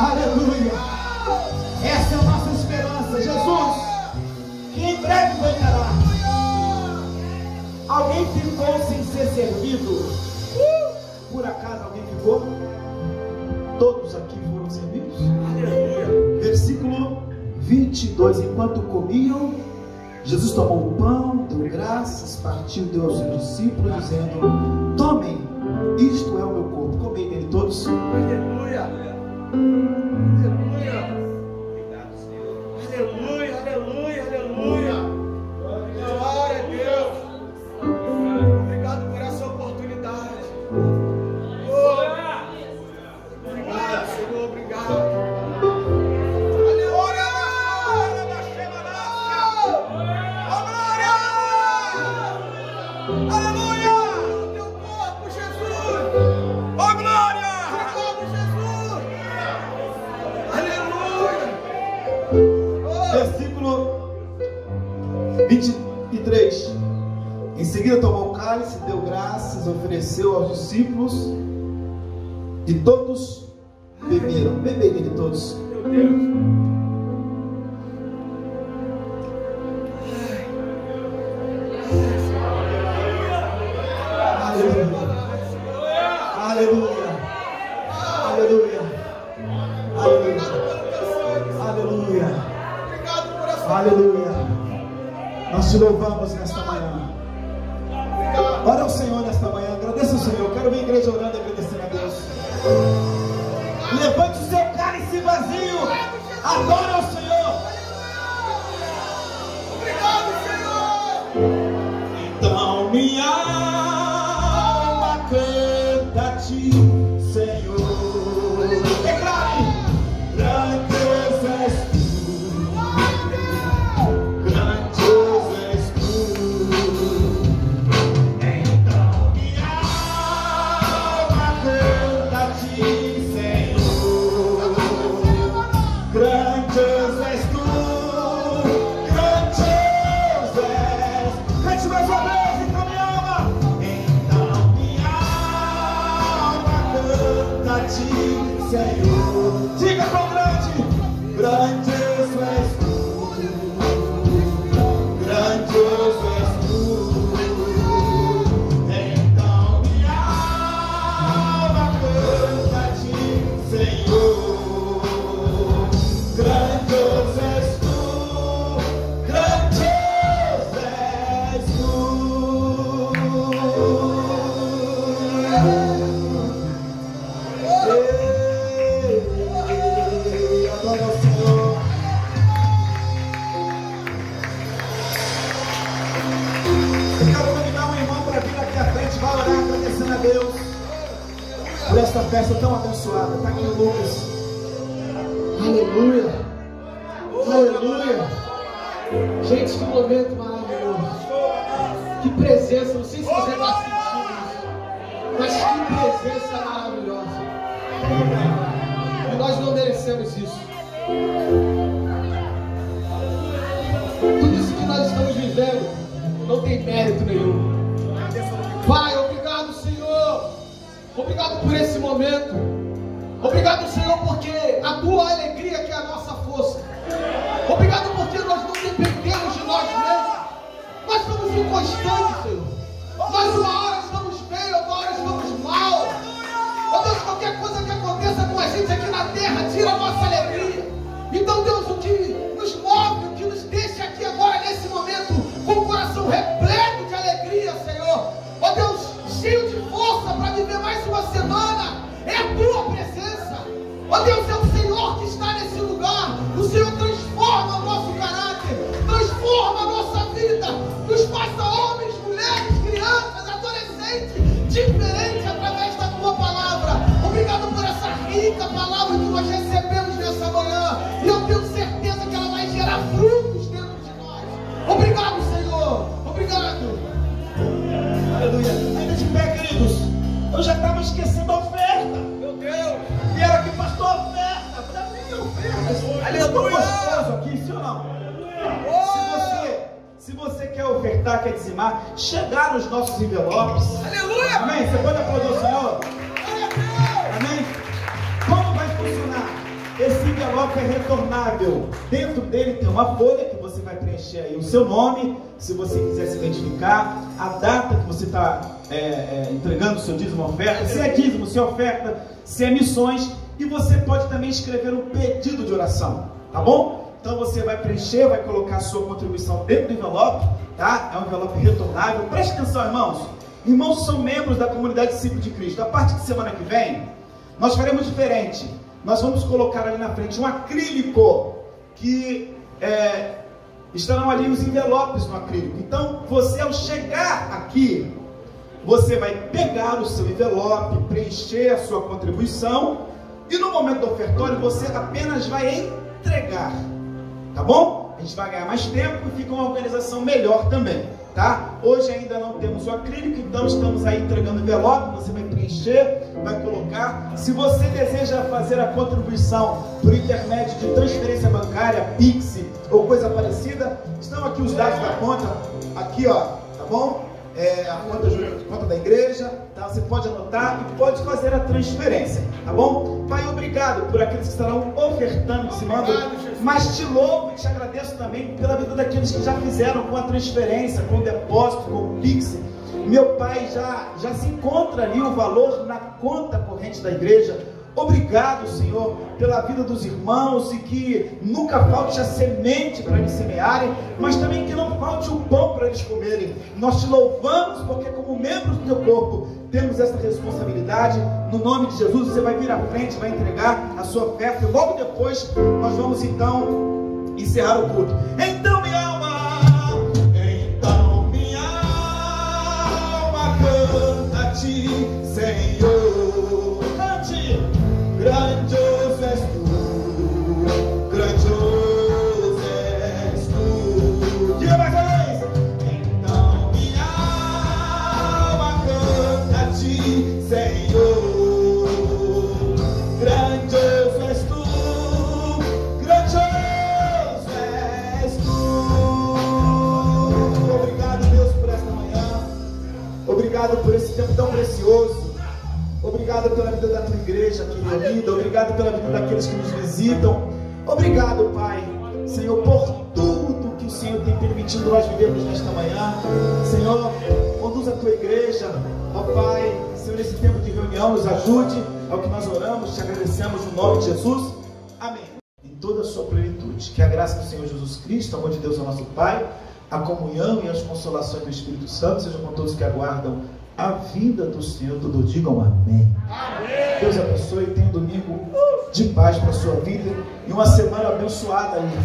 Speaker 1: Aleluia. Essa é a nossa esperança. Jesus, que em breve voltará. Alguém ficou sem ser servido? Por acaso alguém ficou? Todos aqui foram servidos? Aleluia. Versículo 22. Enquanto comiam, Jesus tomou o pão, deu graças, partiu, deu aos seus discípulos, dizendo: tomem, isto é o meu corpo. Comei dele todos.
Speaker 3: Aleluia. Aleluia. Aleluia, aleluia, aleluia. Glória a Deus. Obrigado por essa oportunidade. Obrigado, Senhor, obrigado. Aleluia. Aleluia. Teu corpo, Jesus. Oh, glória.
Speaker 1: Versículo 23. Em seguida tomou o cálice, deu graças, ofereceu aos discípulos e todos beberam. Bebei dele todos.
Speaker 3: Meu Deus.
Speaker 1: Aleluia. Aleluia. Aleluia. Aleluia. Aleluia. Nós te louvamos nesta manhã. Ora ao Senhor nesta manhã. Agradeça ao Senhor. Quero ver a igreja orando e agradecendo a Deus. Levante o seu cálice vazio. Adore ao Senhor.
Speaker 3: Obrigado, Senhor.
Speaker 1: Então minha alma canta a ti, Senhor. Declare: grandioso és tu, grandioso és tu. Então minha alma canta a ti, Senhor. Grandioso és tu, grandioso és. Cante mais uma vez, então minha alma. Então minha alma canta a ti, Senhor. Diga com grande: grandioso és tu, grandioso és tu. Então minha alma canta a ti, Senhor. Grandioso és tu, grandioso és tu. Adora ao Senhor. Eu quero convidar um irmão para vir aqui à frente, vai orar agradecendo a Deus por esta festa tão abençoada. Está aqui o Lucas. Aleluia. Aleluia.
Speaker 4: Gente, que momento maravilhoso. Que presença. Não sei se você está sentindo isso, mas que presença maravilhosa. E nós não merecemos isso. Tudo isso que nós estamos vivendo não tem mérito nenhum. Pai, obrigado, Senhor. Obrigado por esse momento. Obrigado, Senhor, porque a tua alegria que é a nossa força. Obrigado porque nós não dependemos de nós mesmos. Nós somos inconstantes, Senhor. Nós uma hora estamos bem, outra hora estamos mal. Oh Deus, qualquer coisa que aconteça com a gente aqui na terra tira a nossa alegria. Então, Deus, o que nos move, o que nos deixa aqui agora nesse momento com o coração repleto de alegria, Senhor. Oh Deus, cheio de força para viver mais uma semana, é a tua presença. Oh Deus, é o Senhor que está nesse lugar. O Senhor transforma o nosso caráter, transforma a nossa vida, nos faça homens, mulheres, crianças, adolescentes diferentes através da tua palavra. Obrigado por essa rica palavra que nós recebemos nessa manhã, e eu tenho certeza que ela vai gerar frutos dentro de nós. Obrigado, Senhor. Obrigado.
Speaker 1: Aleluia. Ainda de pé, queridos. Eu já estava esquecendo a oferta.
Speaker 3: Meu Deus.
Speaker 1: Vieram aqui, pastor, oferta. Para mim, oferta. Eu estou gostoso aqui, sim ou não? Se você quer ofertar, quer dizimar, chegar nos nossos envelopes.
Speaker 3: Aleluia.
Speaker 1: Amém? Você pode aplaudir o Senhor? Amém? Como vai funcionar?
Speaker 2: envelope é retornável. Dentro dele tem uma folha que você vai preencher aí o seu nome, se você quiser se identificar, a data que você está entregando o seu dízimo, oferta, se é dízimo, se é oferta, se é missões, e você pode também escrever um pedido de oração, tá bom? Então você vai preencher, vai colocar a sua contribuição dentro do envelope, tá? É um envelope retornável. Preste atenção, irmãos. Irmãos são membros da comunidade Discípulo de Cristo. A partir de semana que vem, nós faremos diferente. Nós vamos colocar ali na frente um acrílico que estarão ali os envelopes no acrílico. Então, você ao chegar aqui, você vai pegar o seu envelope, preencher a sua contribuição e no momento do ofertório você apenas vai entregar, tá bom? A gente vai ganhar mais tempo e fica uma organização melhor também, tá? Hoje ainda não temos o acrílico, então estamos aí entregando o envelope, você vai preencher, vai colocar. Se você deseja fazer a contribuição por intermédio de transferência bancária, Pix ou coisa parecida, estão aqui os dados da conta, aqui ó, tá bom? A conta da igreja, tá? Você pode anotar e pode fazer a transferência, tá bom? Pai, obrigado por aqueles que estarão ofertando esse mando, mas te louvo e te agradeço também pela vida daqueles que já fizeram com a transferência, com o depósito, com o Pix. Meu Pai, já se encontra ali o valor na conta corrente da igreja. Obrigado, Senhor, pela vida dos irmãos e que nunca falte a semente para eles semearem, mas também que não falte o pão para eles comerem. Nós te louvamos porque como membros do teu corpo temos essa responsabilidade. No nome de Jesus, você vai vir à frente, vai entregar a sua oferta e logo depois nós vamos então encerrar o culto. Então minha alma canta a ti, Senhor. Cante. Grandioso és tu, grandioso és tu. Diga mais uma vez. Então minha alma canta a ti, Senhor. Grandioso és tu, grandioso és tu. Obrigado, Deus, por esta manhã. Obrigado por esse tempo tão precioso. Obrigado pela vida da tua igreja aqui reunida. Obrigado pela vida daqueles que nos visitam. Obrigado, Pai, Senhor, por tudo que o Senhor tem permitido nós vivermos nesta manhã. Senhor, conduz a tua igreja, ó Pai. Senhor, nesse tempo de reunião, nos ajude ao que nós oramos, te agradecemos no nome de Jesus. Amém. Em toda a sua plenitude, que a graça do Senhor Jesus Cristo, o amor de Deus, o nosso Pai, a comunhão e as consolações do Espírito Santo sejam com todos que aguardam a vida do Senhor. Todos digam amém. Amém. Deus abençoe. Tenha um domingo de paz para a sua vida e uma semana abençoada aí.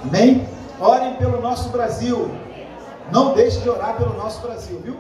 Speaker 2: Amém? Orem pelo nosso Brasil. Não deixe de orar pelo nosso Brasil, viu?